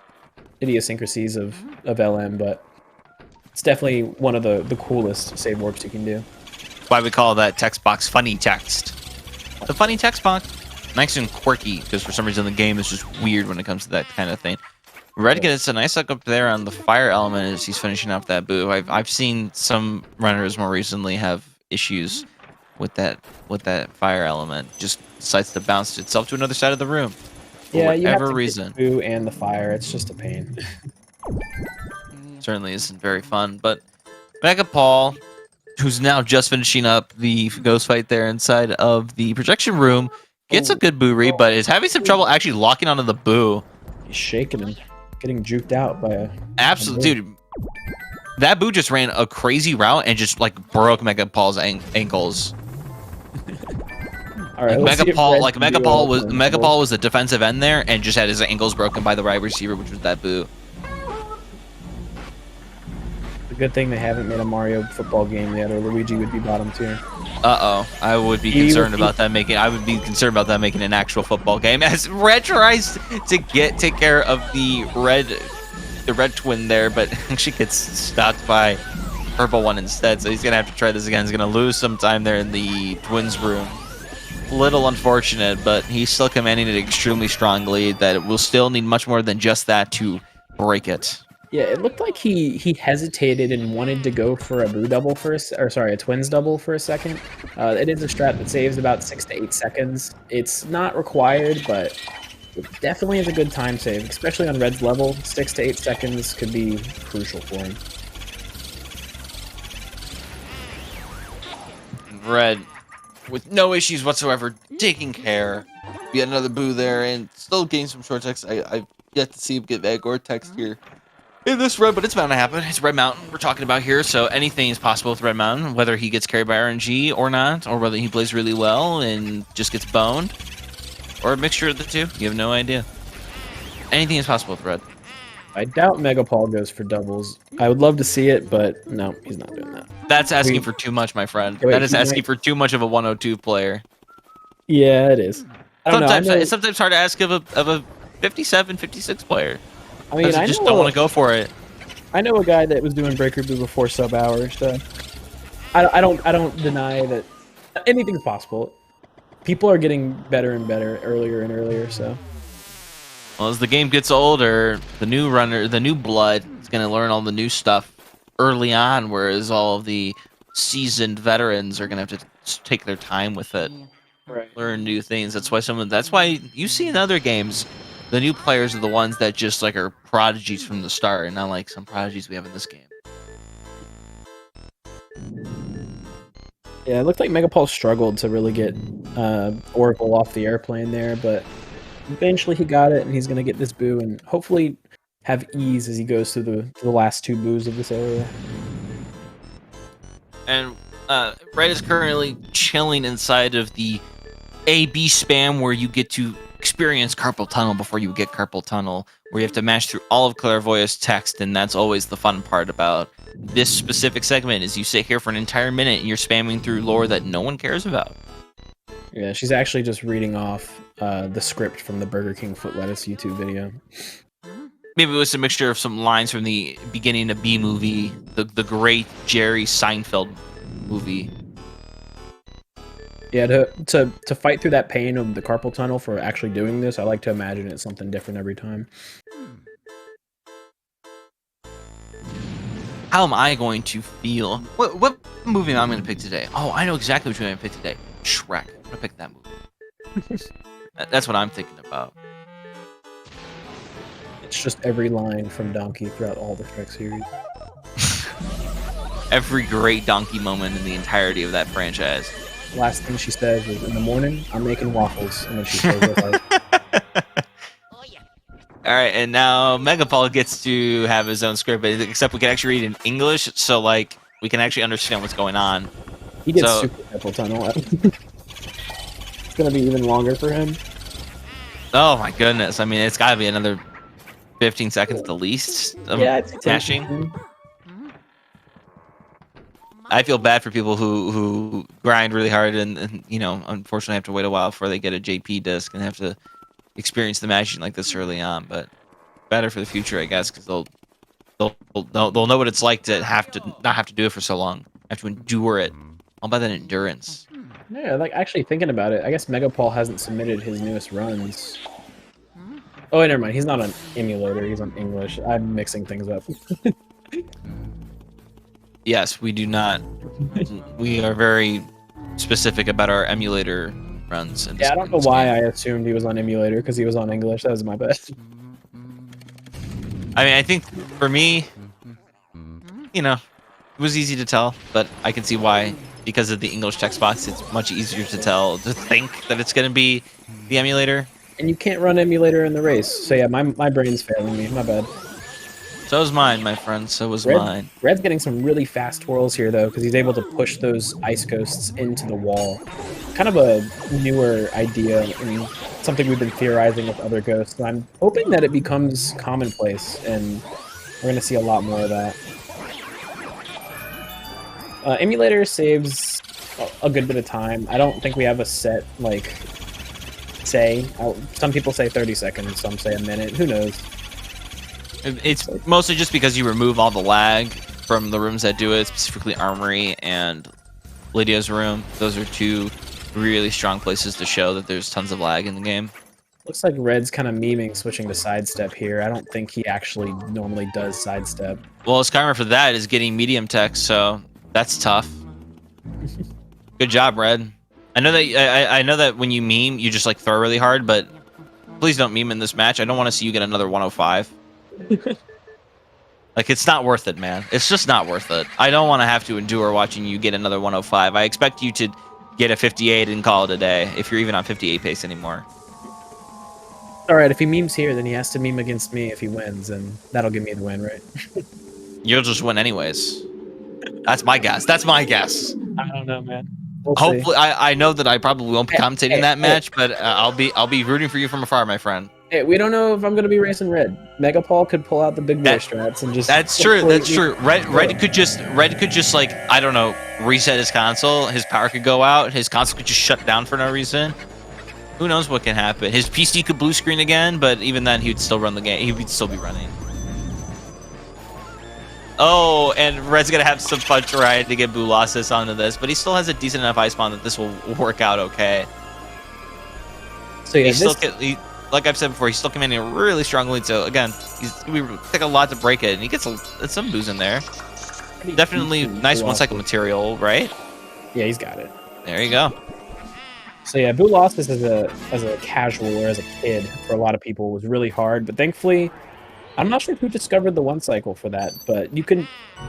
idiosyncrasies of LM, but it's definitely one of the coolest save warps you can do. That's why we call that text box funny text. The funny text box. Nice and quirky, because for some reason the game is just weird when it comes to that kind of thing. Red gets a nice look up there on the fire element as he's finishing off that boo. I've seen some runners more recently have issues with that fire element. Just decides to bounce itself to another side of the room. For whatever reason. The boo and the fire, it's just a pain. Certainly isn't very fun, but MegaPaul, who's now just finishing up the ghost fight there inside of the projection room, gets a good boo read, but is having some trouble actually locking onto the boo. He's shaking him, getting juked out by a... Absolutely, dude. That boo just ran a crazy route and just like broke MegaPaul's ankles. All right, MegaPaul was the defensive end there and just had his ankles broken by the right receiver, which was that boo. It's a good thing they haven't made a Mario football game yet, or Luigi would be bottom tier. I would be concerned about that making. I would be concerned about that making an actual football game. As Red tries to take care of the red twin there, but actually gets stopped by purple one instead. So he's gonna have to try this again. He's gonna lose some time there in the twins room. Little unfortunate, but he's still commanding an extremely strong lead that it will still need much more than just that to break it. Yeah, it looked like he hesitated and wanted to go for a boo double a twins double for a second. It is a strat that saves about 6 to 8 seconds. It's not required, but It definitely is a good time save, especially on Red's level. 6 to 8 seconds could be crucial for him. Red, with no issues whatsoever, taking care. Be another boo there, and still getting some short text. I've yet to see him get that gore text here in this run, but it's bound to happen. It's Red Mountain we're talking about here, so anything is possible with Red Mountain, whether he gets carried by RNG or not, or whether he plays really well and just gets boned, or a mixture of the two. You have no idea. Anything is possible with Red. I doubt MegaPaul goes for doubles. I would love to see it, but no, he's not doing that. That's asking for too much, my friend. Wait, that is asking for too much of a 102 player. Yeah, it is. I don't know. It's sometimes hard to ask of a 57, 56 player. I mean, I just don't want to go for it. I know a guy that was doing Breaker Boo before sub hour, so I don't deny that anything's possible. People are getting better and better, earlier and earlier, so. Well, as the game gets older, the new runner, the new blood is going to learn all the new stuff early on, whereas all of the seasoned veterans are going to have to take their time with it, right. Learn new things. That's why you see in other games, the new players are the ones that just like are prodigies from the start, and not like some prodigies we have in this game. Yeah, it looked like MegaPaul struggled to really get Oracle off the airplane there, but eventually he got it, and he's going to get this boo and hopefully have ease as he goes through the last 2 boos of this area. And Red is currently chilling inside of the AB spam, where you get to experience carpal tunnel before you get carpal tunnel, where you have to mash through all of Clairvoyant's text, and that's always the fun part about this specific segment, is you sit here for an entire minute and you're spamming through lore that no one cares about. Yeah, she's actually just reading off the script from the Burger King foot lettuce YouTube video. Maybe it was a mixture of some lines from the beginning of B movie, the great Jerry Seinfeld movie. Yeah, to fight through that pain of the carpal tunnel for actually doing this, I like to imagine it's something different every time. How am I going to feel? What movie am I going to pick today? Oh, I know exactly which one I'm going to pick today. Shrek. I'm going to pick that movie. That's what I'm thinking about. It's just every line from Donkey throughout all the Shrek series. Every great Donkey moment in the entirety of that franchise. Last thing she says is, "In the morning, I'm making waffles," and then she says it like. All right, and now MegaPaul gets to have his own script, but except we can actually read in English, so like we can actually understand what's going on. He gets super carpal tunnel. It's gonna be even longer for him. Oh my goodness! I mean, it's got to be another 15 seconds at the least of mashing. I feel bad for people who grind really hard and you know, unfortunately have to wait a while before they get a JP disc and have to experience the mashing like this early on. But better for the future, I guess, because they'll know what it's like to not have to do it for so long, have to endure it. All about that endurance. Yeah, like actually thinking about it, I guess MegaPaul hasn't submitted his newest runs. Oh, wait, never mind. He's not on emulator. He's on English. I'm mixing things up. Yes, we do not. We are very specific about our emulator runs. Yeah, I don't know why I assumed he was on emulator, because he was on English. That was my bad. I mean, I think for me, you know, it was easy to tell, but I can see why. Because of the English text box, it's much easier to think that it's going to be the emulator. And you can't run emulator in the race. So yeah, my brain's failing me. My bad. So was mine, my friend. So was mine. Red's getting some really fast twirls here, though, because he's able to push those ice ghosts into the wall. Kind of a newer idea and something we've been theorizing with other ghosts. I'm hoping that it becomes commonplace, and we're going to see a lot more of that. Emulator saves a good bit of time. I don't think we have a set, like, some people say 30 seconds, some say a minute. Who knows? It's mostly just because you remove all the lag from the rooms that do it, specifically Armory and Lydia's room. Those are 2 really strong places to show that there's tons of lag in the game. Looks like Red's kind of memeing switching to sidestep here. I don't think he actually normally does sidestep. Well, his karma for that is getting medium tech, so that's tough. Good job, Red. I know that when you meme, you just like throw really hard, but Please don't meme in this match. I don't want to see you get another 105. Like, it's not worth it, man. It's just not worth it. I don't want to have to endure watching you get another 105. I expect you to get a 58 and call it a day, if you're even on 58 pace anymore. All right, if he memes here, then he has to meme against me if he wins, and that'll give me the win, right? You'll just win anyways. That's my guess. That's my guess. I don't know, man. We'll Hopefully, see. I know that I probably won't be commentating that match, but I'll be rooting for you from afar, my friend. Hey, we don't know if I'm gonna be racing red. MegaPaul could pull out the big boy strats and just. That's true. That's true. Red could just like, I don't know, reset his console. His power could go out. His console could just shut down for no reason. Who knows what can happen? His PC could blue screen again, but even then, he would still run the game. He would still be running. Oh, and Red's gonna have some fun trying to get Bulasis onto this, but he still has a decent enough ice spawn that this will work out okay. So yeah, like I've said before, he's still commanding a really strong lead. So again, he's gonna take a lot to break it, and he gets some booze in there. Definitely nice one-cycle material, right? Yeah, he's got it. There you go. So yeah, Bulasis as a casual or as a kid for a lot of people was really hard, but thankfully, I'm not sure who discovered the one cycle for that, but you can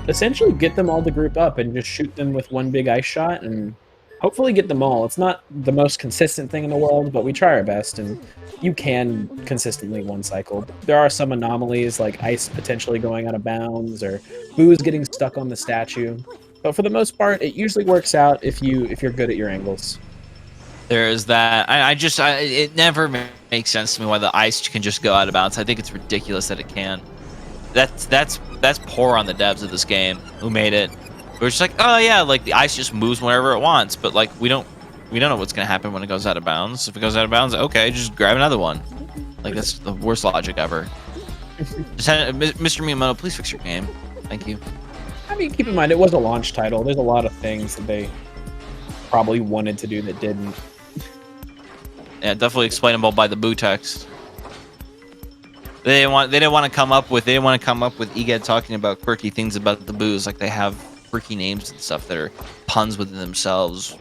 essentially get them all to group up and just shoot them with one big ice shot and hopefully get them all. It's not the most consistent thing in the world, but we try our best, and you can consistently one cycle. There are some anomalies like ice potentially going out of bounds or booze getting stuck on the statue, but for the most part, it usually works out if you're good at your angles. There is that. It never makes sense to me why the ice can just go out of bounds. I think it's ridiculous that it can. That's poor on the devs of this game who made it. We're just like, oh yeah, like the ice just moves whenever it wants, but like we don't know what's gonna happen when it goes out of bounds. If it goes out of bounds, okay, just grab another one. Like that's the worst logic ever. Mr. Miyamoto, please fix your game. Thank you. I mean, keep in mind it was a launch title. There's a lot of things that they probably wanted to do that didn't. Yeah, definitely explainable by the boo text. They didn't want to come up with EGAD talking about quirky things about the boos, like they have quirky names and stuff that are puns within themselves.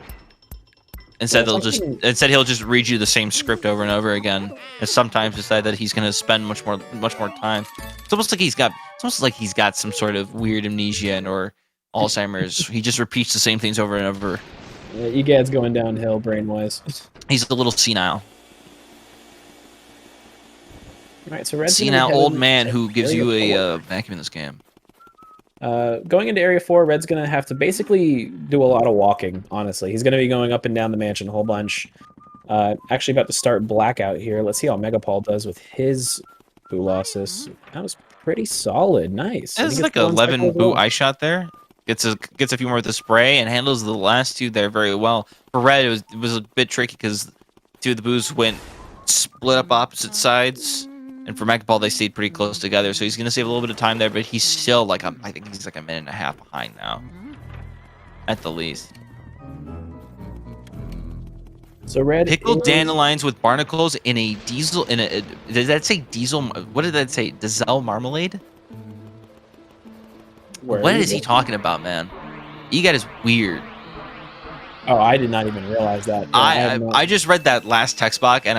Instead, he'll just read you the same script over and over again, and sometimes decide that he's gonna spend much more time. It's almost like he's got some sort of weird amnesia or Alzheimer's. He just repeats the same things over and over. Yeah, EGAD's going downhill brain-wise. He's a little senile. All right, so Red's senile old man who gives you a vacuum in this game. Going into Area 4, Red's going to have to basically do a lot of walking, honestly. He's going to be going up and down the mansion a whole bunch. Actually about to start Blackout here. Let's see how MegaPaul does with his Bulasis. That was pretty solid. Nice. That's like an 11 boo ice shot there. Gets a few more with the spray and handles the last two there very well. For Red, it was a bit tricky because two of the boos went split up opposite sides, and for MegaPaul they stayed pretty close together. So he's gonna save a little bit of time there, but he's still like I think he's like a minute and a half behind now, at the least. So Red pickled dandelions with barnacles in a diesel did that say diesel? What did that say? Diesel marmalade? What is he talking about, man? EGAD is weird. Oh, I did not even realize that. I just read that last text box and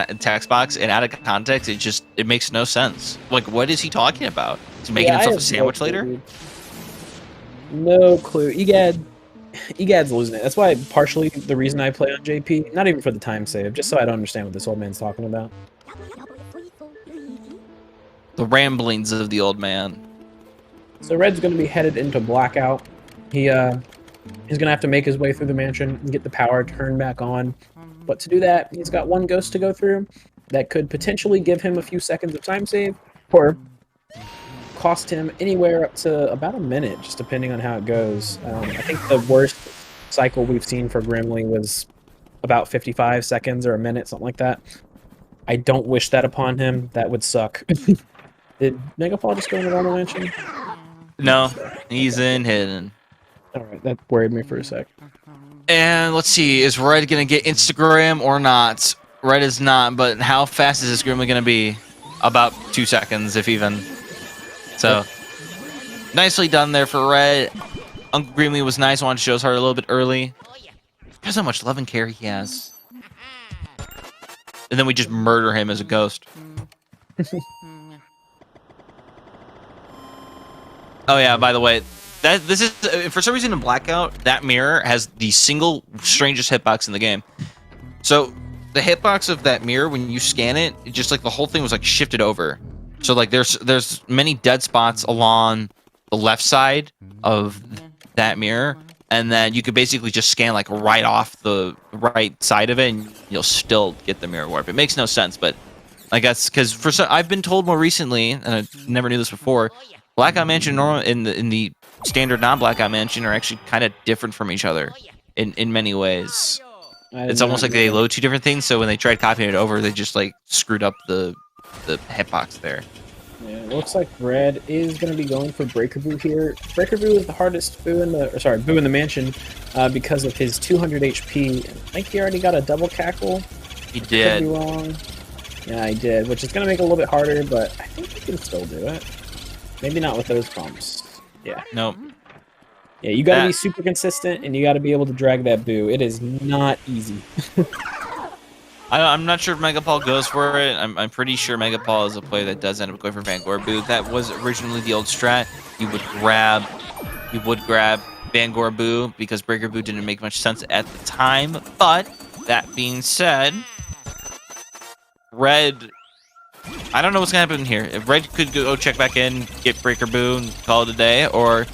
out of context, it makes no sense. Like, what is he talking about? Is he making himself a sandwich later? No clue. EGAD's losing it. That's why partially the reason I play on JP, not even for the time save, just so I don't understand what this old man's talking about. The ramblings of the old man. So Red's going to be headed into Blackout. He's going to have to make his way through the mansion and get the power turned back on. But to do that, he's got one ghost to go through that could potentially give him a few seconds of time save, or cost him anywhere up to about a minute, just depending on how it goes. I think the worst cycle we've seen for Grimly was about 55 seconds or a minute, something like that. I don't wish that upon him. That would suck. Did MegaPaul just go into the mansion? No, he's in hidden. Alright, that worried me for a sec. And let's see, is Red gonna get Instagram or not? Red is not, but how fast is this Grimly gonna be? About 2 seconds, if even. So, nicely done there for Red. Uncle Grimly was nice, wanted to show his heart a little bit early. Here's how much love and care he has. and then we just murder him as a ghost. Oh yeah, by the way, this is for some reason in Blackout, that mirror has the single strangest hitbox in the game. So the hitbox of that mirror, when you scan it, just like the whole thing was like shifted over. So like there's many dead spots along the left side of that mirror, and then you could basically just scan like right off the right side of it, and you'll still get the mirror warp. It makes no sense, but I guess because I've been told more recently, and I never knew this before, Blackout Mansion in the standard non-Blackout Mansion are actually kind of different from each other in many ways. It's almost like they load two different things, so when they tried copying it over, they just like screwed up the hitbox there. Yeah, it looks like Red is going to be going for Breaker Boo here. Breaker Boo is the hardest boo in the mansion because of his 200 HP. I think he already got a double cackle. He did. Could be wrong. Yeah, he did, which is going to make it a little bit harder, but I think he can still do it. Maybe not with those bumps. Yeah. Nope. Yeah, you got to be super consistent, and you got to be able to drag that boo. It is not easy. I'm not sure if MegaPaul goes for it. I'm pretty sure MegaPaul is a player that does end up going for Vanguard Boo. That was originally the old strat. You would grab Vanguard Boo because Breaker Boo didn't make much sense at the time. But that being said, Red, I don't know what's gonna happen here. If Red could go check back in, get Breaker Boo, and call it a day, or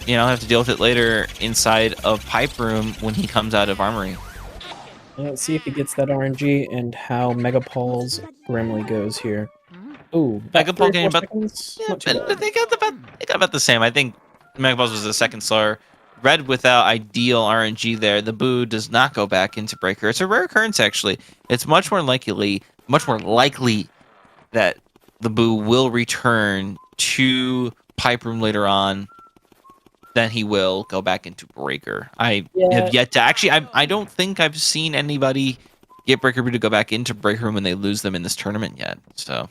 have to deal with it later inside of Pipe Room when he comes out of Armory. Let's see if he gets that RNG and how MegaPaul's Grimly goes here. Ooh, MegaPaul getting about they got about the same. I think MegaPaul's was the second slower. Red without ideal RNG there. The boo does not go back into Breaker. It's a rare occurrence actually. It's much more likely that the boo will return to Pipe Room later on. Then he will go back into Breaker. I have yet to actually. I don't think I've seen anybody get Breaker Boo to go back into Breaker Room when they lose them in this tournament yet. So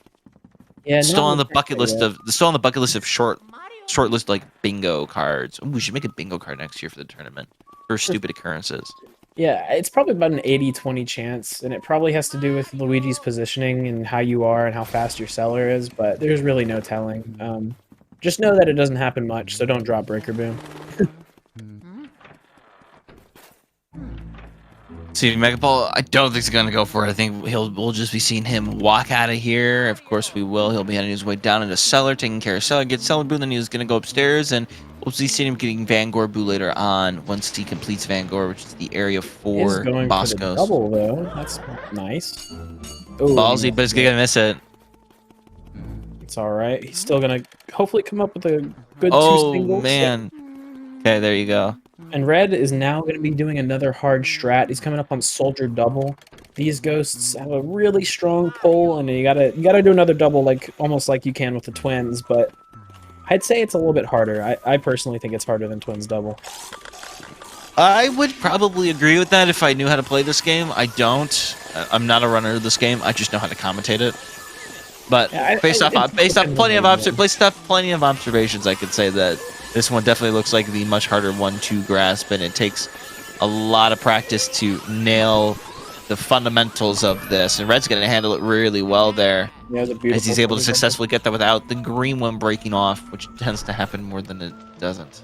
yeah, still on the bucket list of short list like bingo cards. Ooh, we should make a bingo card next year for the tournament for stupid occurrences. Yeah, it's probably about an 80-20 chance, and it probably has to do with Luigi's positioning and how you are and how fast your seller is. But there's really no telling. Just know that it doesn't happen much, so don't drop Breaker Boo. See, MegaPaul, I don't think he's gonna go for it. I think we'll just be seeing him walk out of here. Of course, we will. He'll be on his way down into cellar, taking care of cellar, get cellar boo, then he's gonna go upstairs, and we'll see him getting Vanguard boo later on once he completes Vanguard, which is the area for Boss Ghost. Double though, that's nice. Ooh, ballsy, but he's gonna miss it. It's all right. He's still gonna hopefully come up with a good two singles. Oh man. Okay, there you go. And Red is now going to be doing another hard strat. He's coming up on Soldier Double. These ghosts have a really strong pull, and you gotta do another double, like almost like you can with the twins. But I'd say it's a little bit harder. I personally think it's harder than twins double. I would probably agree with that if I knew how to play this game. I don't. I'm not a runner of this game. I just know how to commentate it. But yeah, based off plenty of observations, I could say that this one definitely looks like the much harder one to grasp, and it takes a lot of practice to nail the fundamentals of this. And Red's going to handle it really well there, as he's able to successfully get that without the green one breaking off, which tends to happen more than it doesn't.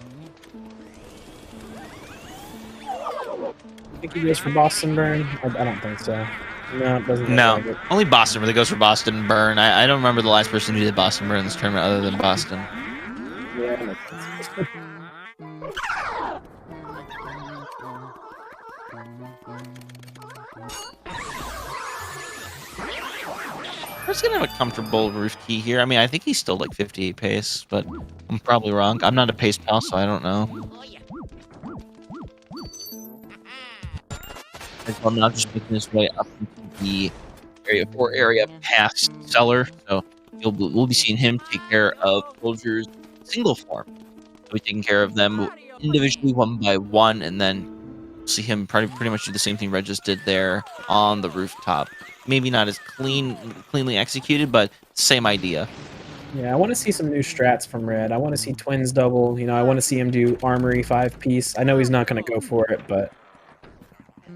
I think he goes for Boston Burn. I don't think so. No, it doesn't. No, like it. Only Boston really goes for Boston Burn. I don't remember the last person who did Boston Burn in this tournament other than Boston. Yeah, that makes sense. Red's gonna have a comfortable roof key here. I mean, I think he's still like 58 pace, but I'm probably wrong. I'm not a pace pal, so I don't know. I'm not just making his way up into the area 4 area past cellar, so we'll be seeing him take care of soldiers single form. We'll be taking care of them individually one by one, and then see him pretty much do the same thing Red just did there on the rooftop. Maybe not as cleanly executed, but same idea. Yeah, I want to see some new strats from Red. I want to see twins double. I want to see him do armory 5-piece. I know he's not going to go for it, but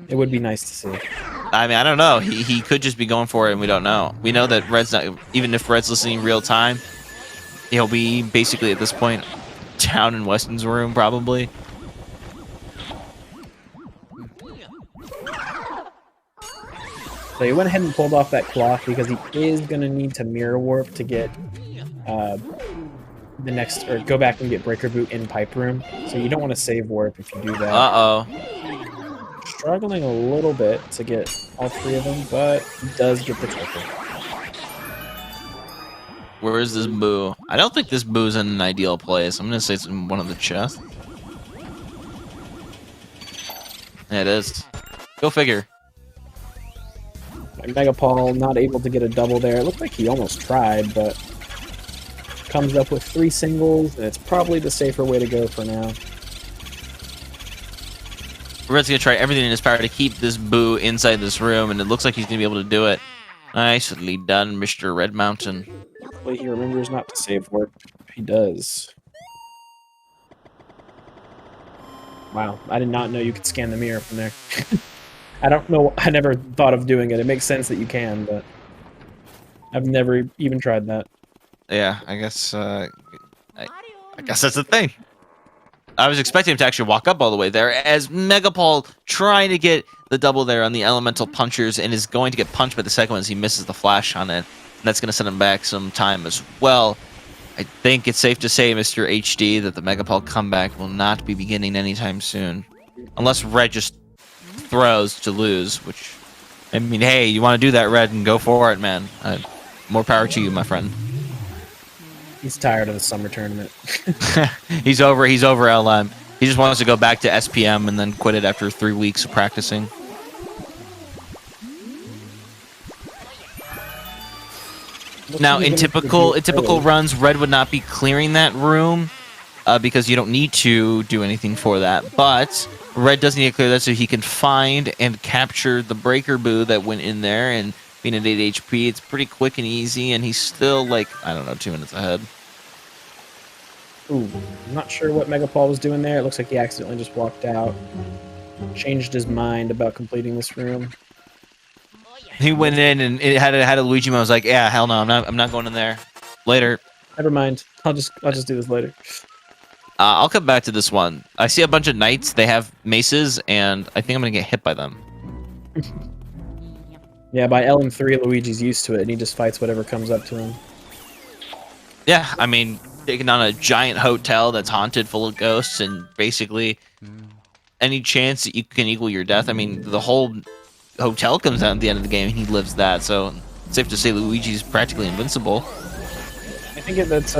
it would be nice to see. I mean, I don't know. He could just be going for it, and we don't know. We know that Red's not. Even if Red's listening real time, he'll be basically at this point down in Weston's room probably. So he went ahead and pulled off that cloth because he is going to need to mirror warp to get the next, or go back and get breaker boot in pipe room. So you don't want to save warp if you do that. Uh-oh. Struggling a little bit to get all three of them, but he does get the triple. Where is this boo? I don't think this boo's in an ideal place. I'm gonna say it's in one of the chests. Yeah, it is. Go figure. And MegaPaul not able to get a double there. It looked like he almost tried, but comes up with 3 singles, and it's probably the safer way to go for now. Red's gonna try everything in his power to keep this boo inside this room, and it looks like he's gonna be able to do it. Nicely done, Mr. Red Mountain. Hopefully he remembers not to save warp. He does. Wow, I did not know you could scan the mirror from there. I don't know, I never thought of doing it. It makes sense that you can, but I've never even tried that. Yeah, I guess I guess that's the thing. I was expecting him to actually walk up all the way there, as MegaPaul trying to get the double there on the elemental punchers, and is going to get punched by the second one as he misses the flash on it. And that's going to send him back some time as well. I think it's safe to say, Mr. HD, that the MegaPaul comeback will not be beginning anytime soon. Unless Red just throws to lose, which, I mean, hey, you want to do that, Red, and go for it, man. More power to you, my friend. He's tired of the summer tournament. He's over LM. He just wants to go back to SPM and then quit it after 3 weeks of practicing. Now, in typical runs, Red would not be clearing that room because you don't need to do anything for that. But Red does need to clear that so he can find and capture the breaker boo that went in there. And being at 8 HP, it's pretty quick and easy. And he's still, like, I don't know, 2 minutes ahead. Ooh, I'm not sure what MegaPaul was doing there. It looks like he accidentally just walked out. Changed his mind about completing this room. He went in and it had a Luigi moment. I was like, yeah, hell no, I'm not going in there. Later. Never mind. I'll just do this later. I'll come back to this one. I see a bunch of knights. They have maces, and I think I'm gonna get hit by them. Yeah, by LM3, Luigi's used to it, and he just fights whatever comes up to him. Yeah, I mean, taking on a giant hotel that's haunted, full of ghosts, and basically any chance that you can equal your death. I mean, the whole hotel comes out at the end of the game, and he lives that. So it's safe to say Luigi's practically invincible. I think it's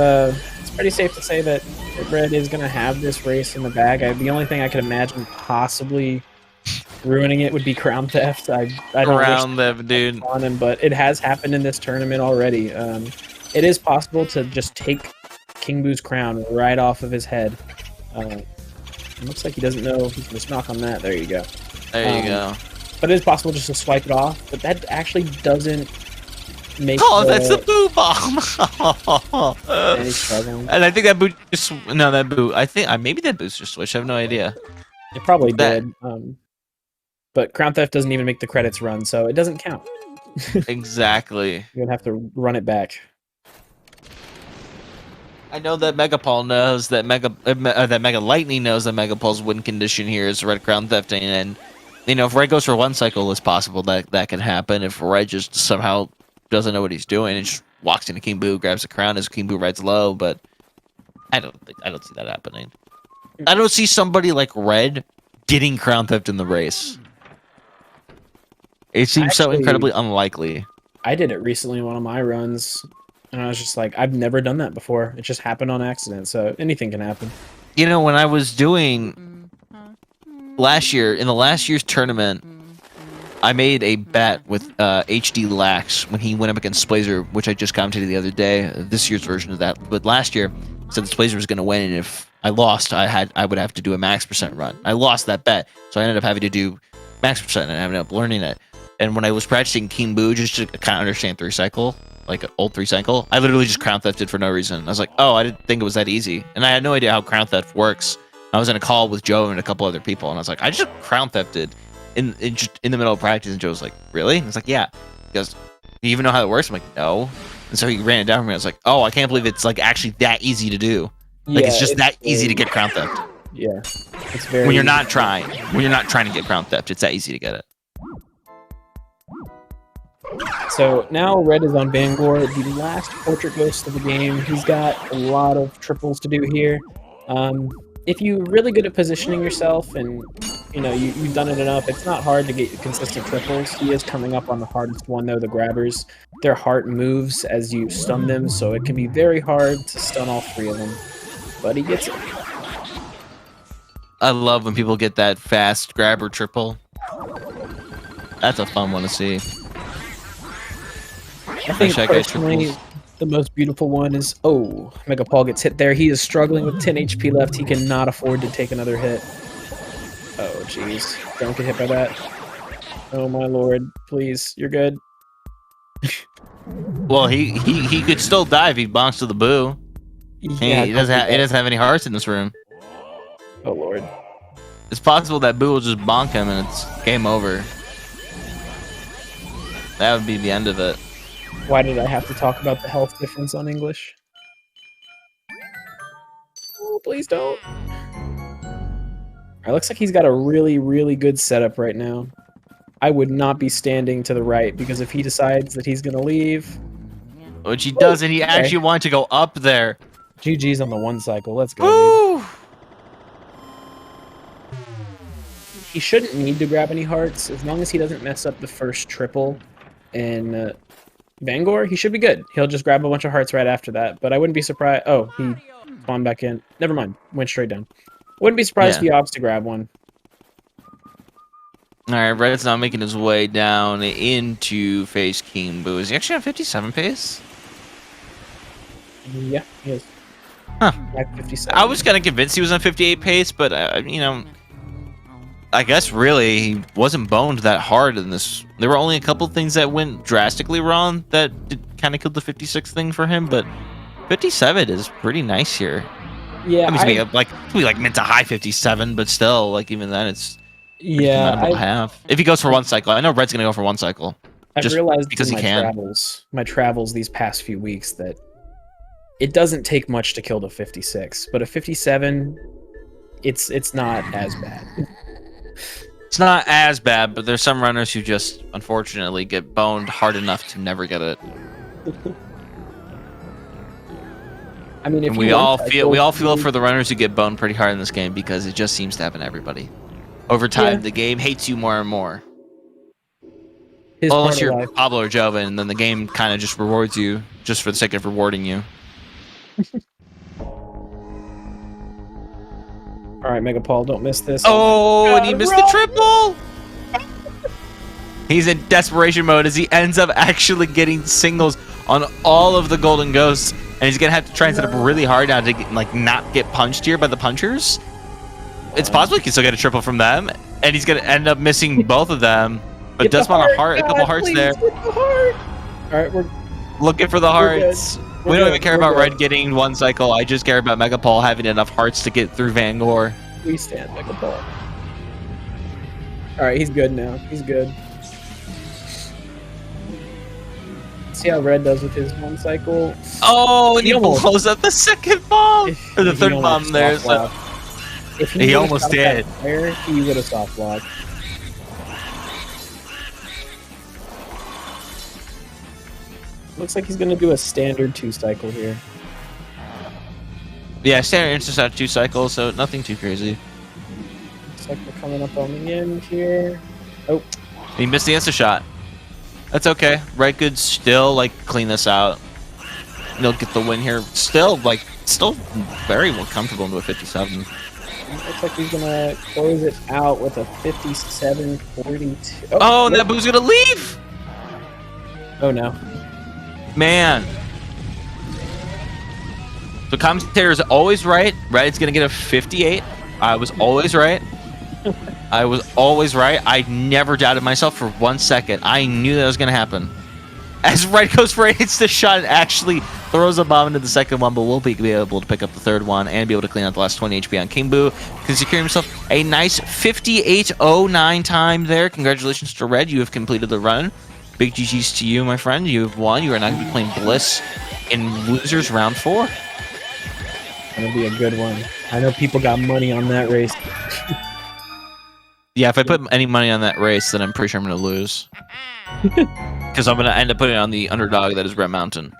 pretty safe to say that Red is going to have this race in the bag. The only thing I could imagine possibly ruining it would be crown theft. I don't crown theft, dude. On him, but it has happened in this tournament already. It is possible to just take King Boo's crown right off of his head. It looks like he doesn't know if he can just knock on that. There you go. There you go. But it is possible just to swipe it off, but that actually doesn't make that's the boo bomb! And I think that boo just... No, that boo... I think... maybe that boo's just switched. I have no idea. It probably did. But Crown Theft doesn't even make the credits run, so it doesn't count. Exactly. You're gonna have to run it back. I know that MegaPaul knows that Mega Lightning knows that MegaPaul's win condition here is Red Crown Thefting, and you know, if Red goes for one cycle, it's possible that can happen. If Red just somehow doesn't know what he's doing and just walks into King Boo, grabs a crown as King Boo rides low, but I don't see that happening. I don't see somebody like Red getting crown theft in the race. It seems so incredibly unlikely. I did it recently in one of my runs, and I was just like, I've never done that before. It just happened on accident, so anything can happen. You know, when I was doing last year, in the last year's tournament, I made a bet with HD Lax when he went up against Splazer, which I just commentated the other day, this year's version of that. But last year, I said the Splazer was going to win, and if I lost, I would have to do a max percent run. I lost that bet, so I ended up having to do max percent, and I ended up learning it. And when I was practicing King Boo, just to kind of understand 3-cycle, like an old 3-cycle, I literally just crown thefted for no reason. I was like, oh, I didn't think it was that easy. And I had no idea how crown theft works. I was in a call with Joe and a couple other people, and I was like, I just crown thefted. just in the middle of practice, and Joe's like, "Really?" And it's like, "Yeah." He goes, "Do you even know how it works?" I'm like, "No." And so he ran it down for me. I was like, "Oh, I can't believe it's like actually that easy to do. Like Yeah, it's just that easy very- to get crown theft Yeah, it's very. when you're not trying. When you're not trying to get crown theft, it's that easy to get it." So now Red is on Bangor, the last portrait ghost of the game. He's got a lot of triples to do here. If you're really good at positioning yourself and you've done it enough, it's not hard to get consistent triples. He is coming up on the hardest one though, the grabbers. Their heart moves as you stun them, so it can be very hard to stun all three of them. But he gets it. I love when people get that fast grabber triple. That's a fun one to see. I think Check out personally, triples. the most beautiful one is, MegaPaul gets hit there. He is struggling with 10 HP left. He cannot afford to take another hit. Oh, jeez. Don't get hit by that. Oh, my lord. Please, you're good. Well, he could still die if he bonks to the boo. Yeah, He doesn't have any hearts in this room. Oh, lord. It's possible that boo will just bonk him and it's game over. That would be the end of it. Why did I have to talk about the health difference on English? Oh, please don't. Alright, looks like he's got a really, really good setup right now. I would not be standing to the right, because if he decides that he's going to leave... Which he doesn't. He okay. actually wanted to go up there. GG's on the one cycle. Let's go, Woo! dude. He shouldn't need to grab any hearts. As long as he doesn't mess up the first triple in Bangor, he should be good. He'll just grab a bunch of hearts right after that. But I wouldn't be surprised... Oh, he spawned back in. Never mind. Went straight down. Wouldn't be surprised if he opts to grab one. Alright, Red's now making his way down into face King Boo. Is he actually on 57 pace? Yeah, he is. Huh. Like 57. I was kind of convinced he was on 58 pace, but, I guess really he wasn't boned that hard in this. There were only a couple things that went drastically wrong that kind of killed the 56 thing for him, but 57 is pretty nice here. Yeah, I mean, it's be like mid to high 57, but still, like even then, it's yeah. commendable to have. If he goes for one cycle, I know Red's gonna go for one cycle. I've just realized because in he can. my travels these past few weeks that it doesn't take much to kill the 56, but a 57, it's not as bad. It's not as bad, but there's some runners who just unfortunately get boned hard enough to never get it. I mean, if And you we all want feel for the runners who get boned pretty hard in this game because it just seems to happen to everybody. Over time, Yeah. the game hates you more and more. his Well, part unless of you're life. Pablo or Joven, and then the game kind of just rewards you just for the sake of rewarding you. All right, MegaPaul, don't miss this. Oh, my and he God, missed run! the triple! He's in desperation mode as he ends up actually getting singles on all of the golden ghosts, and he's gonna have to try and set up really hard now to not get punched here by the punchers. It's possible he can still get a triple from them, and he's gonna end up missing both of them. But Get the does want a heart, couple God, hearts please, there. get the heart. All right, we're Looking for the We're good. hearts. We're We don't good. even care We're about good. Red getting one cycle. I just care about MegaPaul having enough hearts to get through Vangor. we stand MegaPaul. All right, he's good now. He's good. See how Red does with his one cycle. Oh, and He he almost- blows up the second bomb. If- Or the if third he bomb almost there. soft So. blocked. If He would've almost shot that did. fire, he would have soft blocked. Looks like he's gonna do a standard 2 cycle here. Yeah, standard intercept 2 cycles, so nothing too crazy. Looks like we're coming up on the end here. Oh, He missed the insta shot. That's okay. Red could still clean this out. They'll get the win here. Still very comfortable into a 57. looks like he's gonna close it out with a 57-42. Oh, and yep. that boo's gonna leave. Oh no. Man. The commentator is always right. Red's gonna get a 58. I was always right. I was always right. I never doubted myself for 1 second. I knew that was gonna happen. as red goes for it, hits the shot and actually throws a bomb into the second one, but will be able to pick up the third one and be able to clean out the last 20 HP on King Boo, can secure himself a nice 58.09 time there. Congratulations to Red, you have completed the run. Big GG's to you, my friend. You have won. You are now going to be playing Bliss in Losers Round 4. That'll be a good one. I know people got money on that race. Yeah, if I put any money on that race, then I'm pretty sure I'm going to lose. Because I'm going to end up putting it on the underdog that is Red Mountain.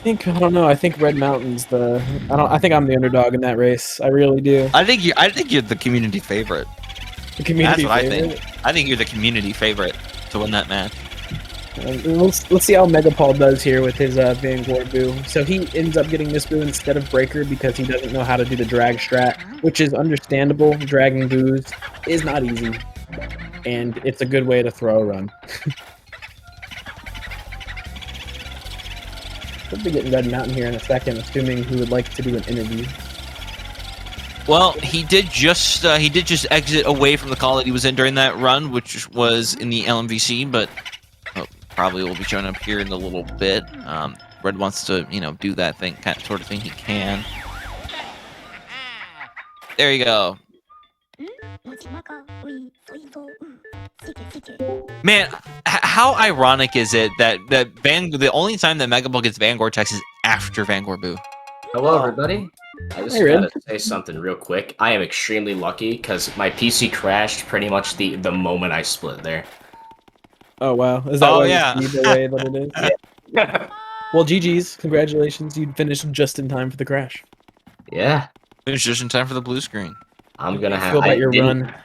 I don't know. I think Red Mountain's the. I think I'm the underdog in that race. I really do. I think you're the community favorite. The community That's what favorite? I think. I think you're the community favorite to win that match. Let's see how MegaPaul does here with his Vanguard Boo. So he ends up getting this Boo instead of Breaker because he doesn't know how to do the drag strat, which is understandable. Dragging Boos is not easy, and it's a good way to throw a run. We'll be getting Red Mountain here in a second, assuming he would like to do an interview. Well, he did just exit away from the call that he was in during that run, which was in the LMVC, but probably will be showing up here in a little bit. Red wants to, do that sort of thing he can. There you go. Man, how ironic is it that the only time that MegaPaul gets Vanguard text is after Vanguard Boo? Hello, everybody. I just Hey, gotta say something real quick. I am extremely lucky because my PC crashed pretty much the moment I split there. Oh wow, is that why yeah. you see the way that it is? Yeah. Well, GG's, congratulations, you finished just in time for the crash. Yeah, It's just in time for the blue screen. I'm gonna have. Feel about your didn't- run.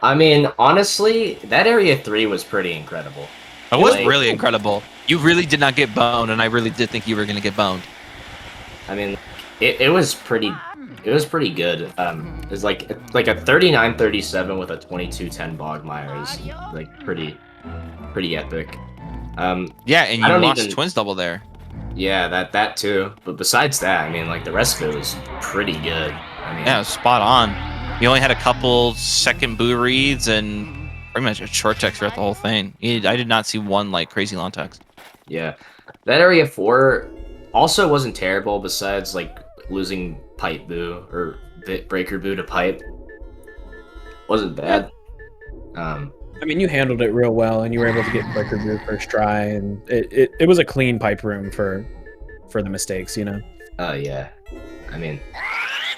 I mean, honestly, that Area 3 was pretty incredible. It was Like- really incredible. You really did not get boned, and I really did think you were going to get boned. I mean, it was pretty. It was pretty good. It was like a 39-37 with a 22-10 Bogmire is like pretty epic. Yeah, and you I don't lost even- Twins double there. Yeah, that too. But besides that, I mean, like the rest of it was pretty good. I mean, Yeah, it was spot on. You only had a couple second boo reads and pretty much a short text throughout the whole thing. I did not see one like crazy long text. yeah, that Area 4 also wasn't terrible. Besides like losing Pipe Boo or Breaker Boo to Pipe, wasn't bad. I mean, you handled it real well, and you were able to get Breaker Boo first try, and it was a clean pipe room for the mistakes, Yeah. I mean,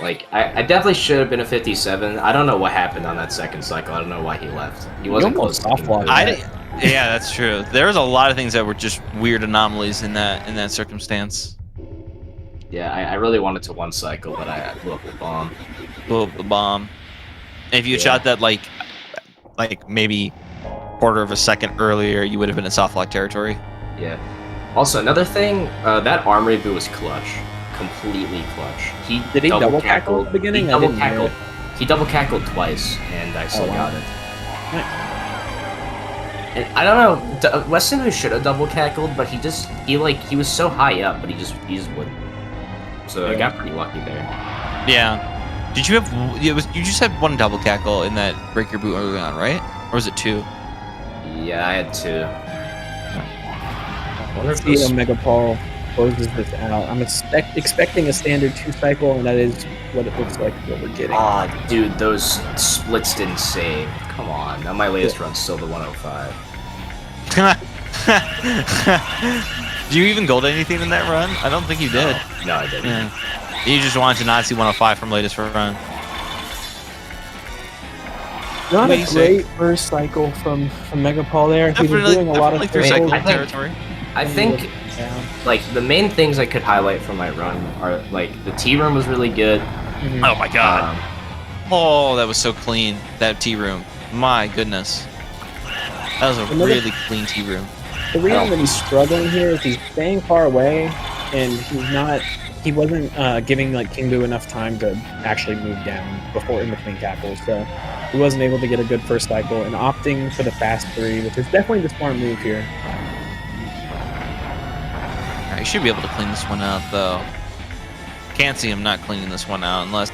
like I definitely should have been a 57. I don't know what happened on that second cycle. I don't know why he left. He wasn't almost close to being soft-locked. good. Yeah, that's true. There was a lot of things that were just weird anomalies in that circumstance. Yeah, I really wanted to one cycle, but I blew up the bomb. Blew up the bomb. And if you had Yeah. shot that like maybe quarter of a second earlier, you would have been in soft lock territory. Yeah. Also, another thing, that Armory Boo was clutch. Completely clutch. Did he double cackle at the beginning? He I double didn't hear cackled. it. He double cackled twice, and I still Oh, wow. got it. And I don't know, Weston who should have double cackled, but he was so high up, but he just wouldn't. So I Yeah. got pretty lucky there. Yeah. Did you have you just had one double cackle in that breaker boot early on, right? Or was it two? Yeah, I had two. I wonder Let's if see how those- MegaPaul closes this out. I'm expecting a standard 2-cycle, and that is what it looks like what we're getting. Aw, dude, those splits didn't save. Come on, now my latest run's still the 105. Did you even gold anything in that run? I don't think you did. No, I didn't. Yeah. You just wanted to not see 105 from latest run. Not What do a you say? great first cycle from MegaPaul there. He was doing a lot of through I cycle think- territory. I think, down. like, the main things I could highlight from my run are, like, the T-room was really good. Oh my god. Um, Oh, that was so clean. That tea room. My goodness. That was a Another- really clean tea room. The reason that he's struggling here is he's staying far away, and he wasn't giving like King Boo enough time to actually move down before in between tackles, so he wasn't able to get a good first cycle, and opting for the fast 3, which is definitely the smart move here. Alright, you should be able to clean this one out though. Can't see him not cleaning this one out unless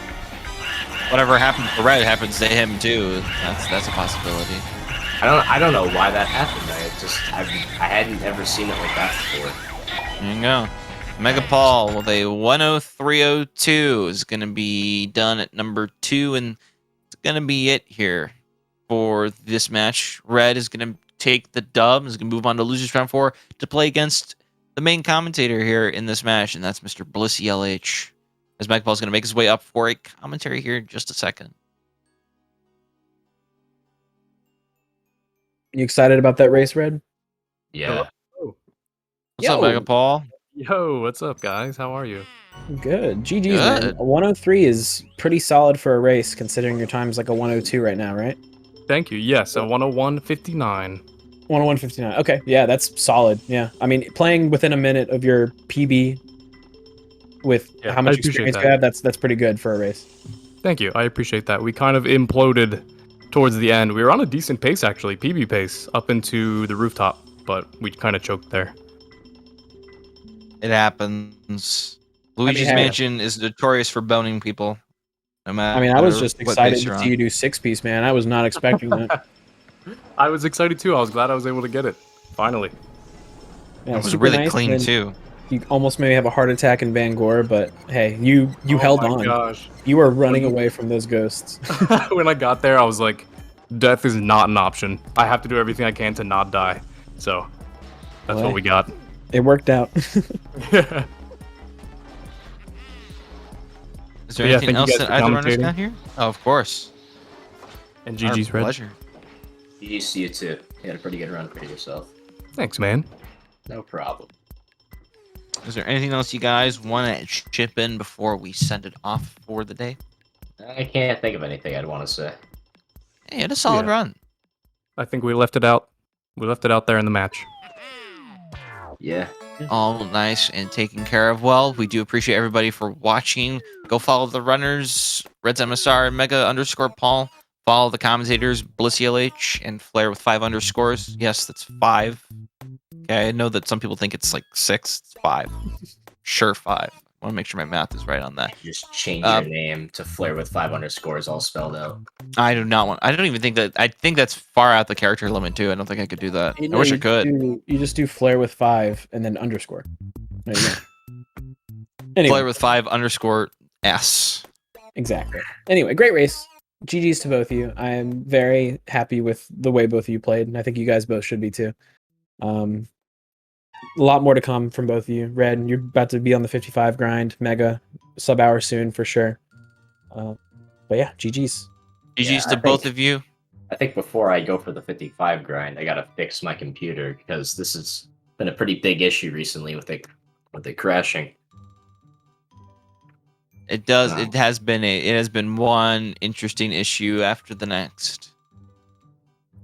whatever happens to Red happens to him too. That's a possibility. I don't know why that happened. I hadn't ever seen it like that before. There you go. MegaPaul with a 103.02 is going to be done at number 2, and it's going to be it here for this match. Red is going to take the dub, is going to move on to losers round 4 to play against the main commentator here in this match, and that's Mr. Blissy LH. As MegaPaul is going to make his way up for a commentary here in just a second. You excited about that race, Red? Yeah. What's up, MegaPaul? Yo, what's up, guys? How are you? Good. GG's, man. A 103 is pretty solid for a race, considering your time's like a 102 right now, right? Thank you. Yes, a 101.59. 101.59. Okay, yeah, that's solid. Yeah, I mean, playing within a minute of your PB with how much experience you have, that's pretty good for a race. Thank you. I appreciate that. We kind of imploded towards the end. We were on a decent pace, actually, PB pace, up into the rooftop, but we kind of choked there. It happens. Luigi's Mansion is notorious for boning people. No matter I mean, I was just excited to see you do 6-piece, man. I was not expecting that. I was excited too. I was glad I was able to get it. Finally. Yeah, it was really nice, clean too. You almost maybe have a heart attack in Van Gore, but hey, you held on. Gosh. You were running away from those ghosts. When I got there, I was like, death is not an option. I have to do everything I can to not die. So that's what we got. It worked out. Yeah. Is there anything else that either runners got here? Oh, of course. And GG's Red. Pleasure. GG's to you too. You had a pretty good run for yourself. Thanks, man. No problem. Is there anything else you guys want to chip in before we send it off for the day? I can't think of anything I'd want to say. Hey, you had a solid run. I think we left it out. We left it out there in the match. Yeah. All nice and taken care of. Well, we do appreciate everybody for watching. Go follow the runners, Red's MSR, Mega_Paul. Follow the commentators, Blissy LH and Flair with 5 underscores. Yes, that's 5. Okay, I know that some people think it's like 6. It's 5. Sure, 5. I want to make sure my math is right on that. Just change your name to Flair with 5 underscores all spelled out. I do not want. I don't even think that. I think that's far out the character limit too. I don't think I could do that. I wish I could. You just do Flair with 5 and then underscore. There you go. Anyway. Flair with 5 underscore S. Exactly. Anyway, great race. GG's to both of you. I am very happy with the way both of you played, and I think you guys both should be too. A lot more to come from both of you. Red, you're about to be on the 55 grind. Mega, sub-hour soon for sure. But yeah, GG's. GG's to both of you. I think before I go for the 55 grind, I gotta fix my computer because this has been a pretty big issue recently with it crashing. It does. It has been one interesting issue after the next,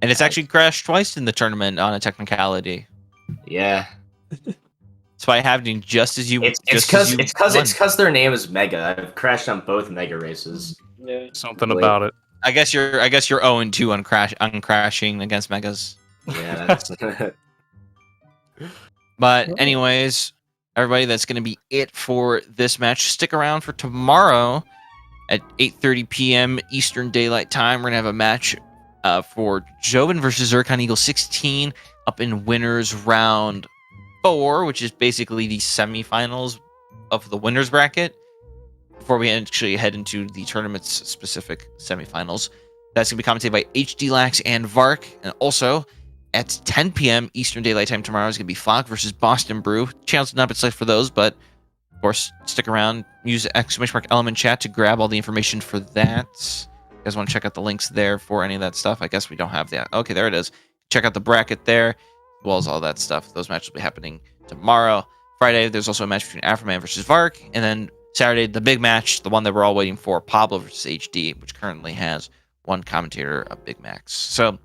and it's actually crashed twice in the tournament on a technicality. Yeah. It's by happening just as you. It's because their name is Mega. I've crashed on both Mega races. Yeah. Something about it. I guess you're 0-2 on crashing against Megas. Yeah. That's... But anyways, everybody, that's going to be it for this match. Stick around for tomorrow at 8:30 p.m. Eastern Daylight Time. We're going to have a match for Joven versus Zircon Eagle 16 up in winners round 4, which is basically the semifinals of the winners bracket before we actually head into the tournament's specific semifinals. That's going to be commentated by HD Lax and Vark. And also at 10 p.m. Eastern Daylight Time tomorrow is going to be Fog versus Boston Brew. Channel's not been set for those, but of course, stick around. Use !element chat to grab all the information for that. You guys want to check out the links there for any of that stuff? I guess we don't have that. Okay, there it is. Check out the bracket there, as well as all that stuff. Those matches will be happening tomorrow. Friday, there's also a match between Afroman versus Vark. And then Saturday, the big match, the one that we're all waiting for, Pablo versus HD, which currently has one commentator, a Big Max. So,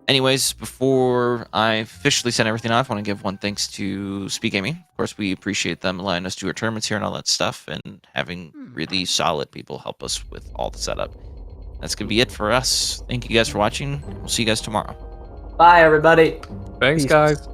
anyways, before I officially send everything off, I want to give one thanks to SpeedGaming. Of course, we appreciate them allowing us to do our tournaments here and all that stuff, and having really solid people help us with all the setup. That's going to be it for us. Thank you guys for watching. We'll see you guys tomorrow. Bye, everybody. Thanks, Peace. guys.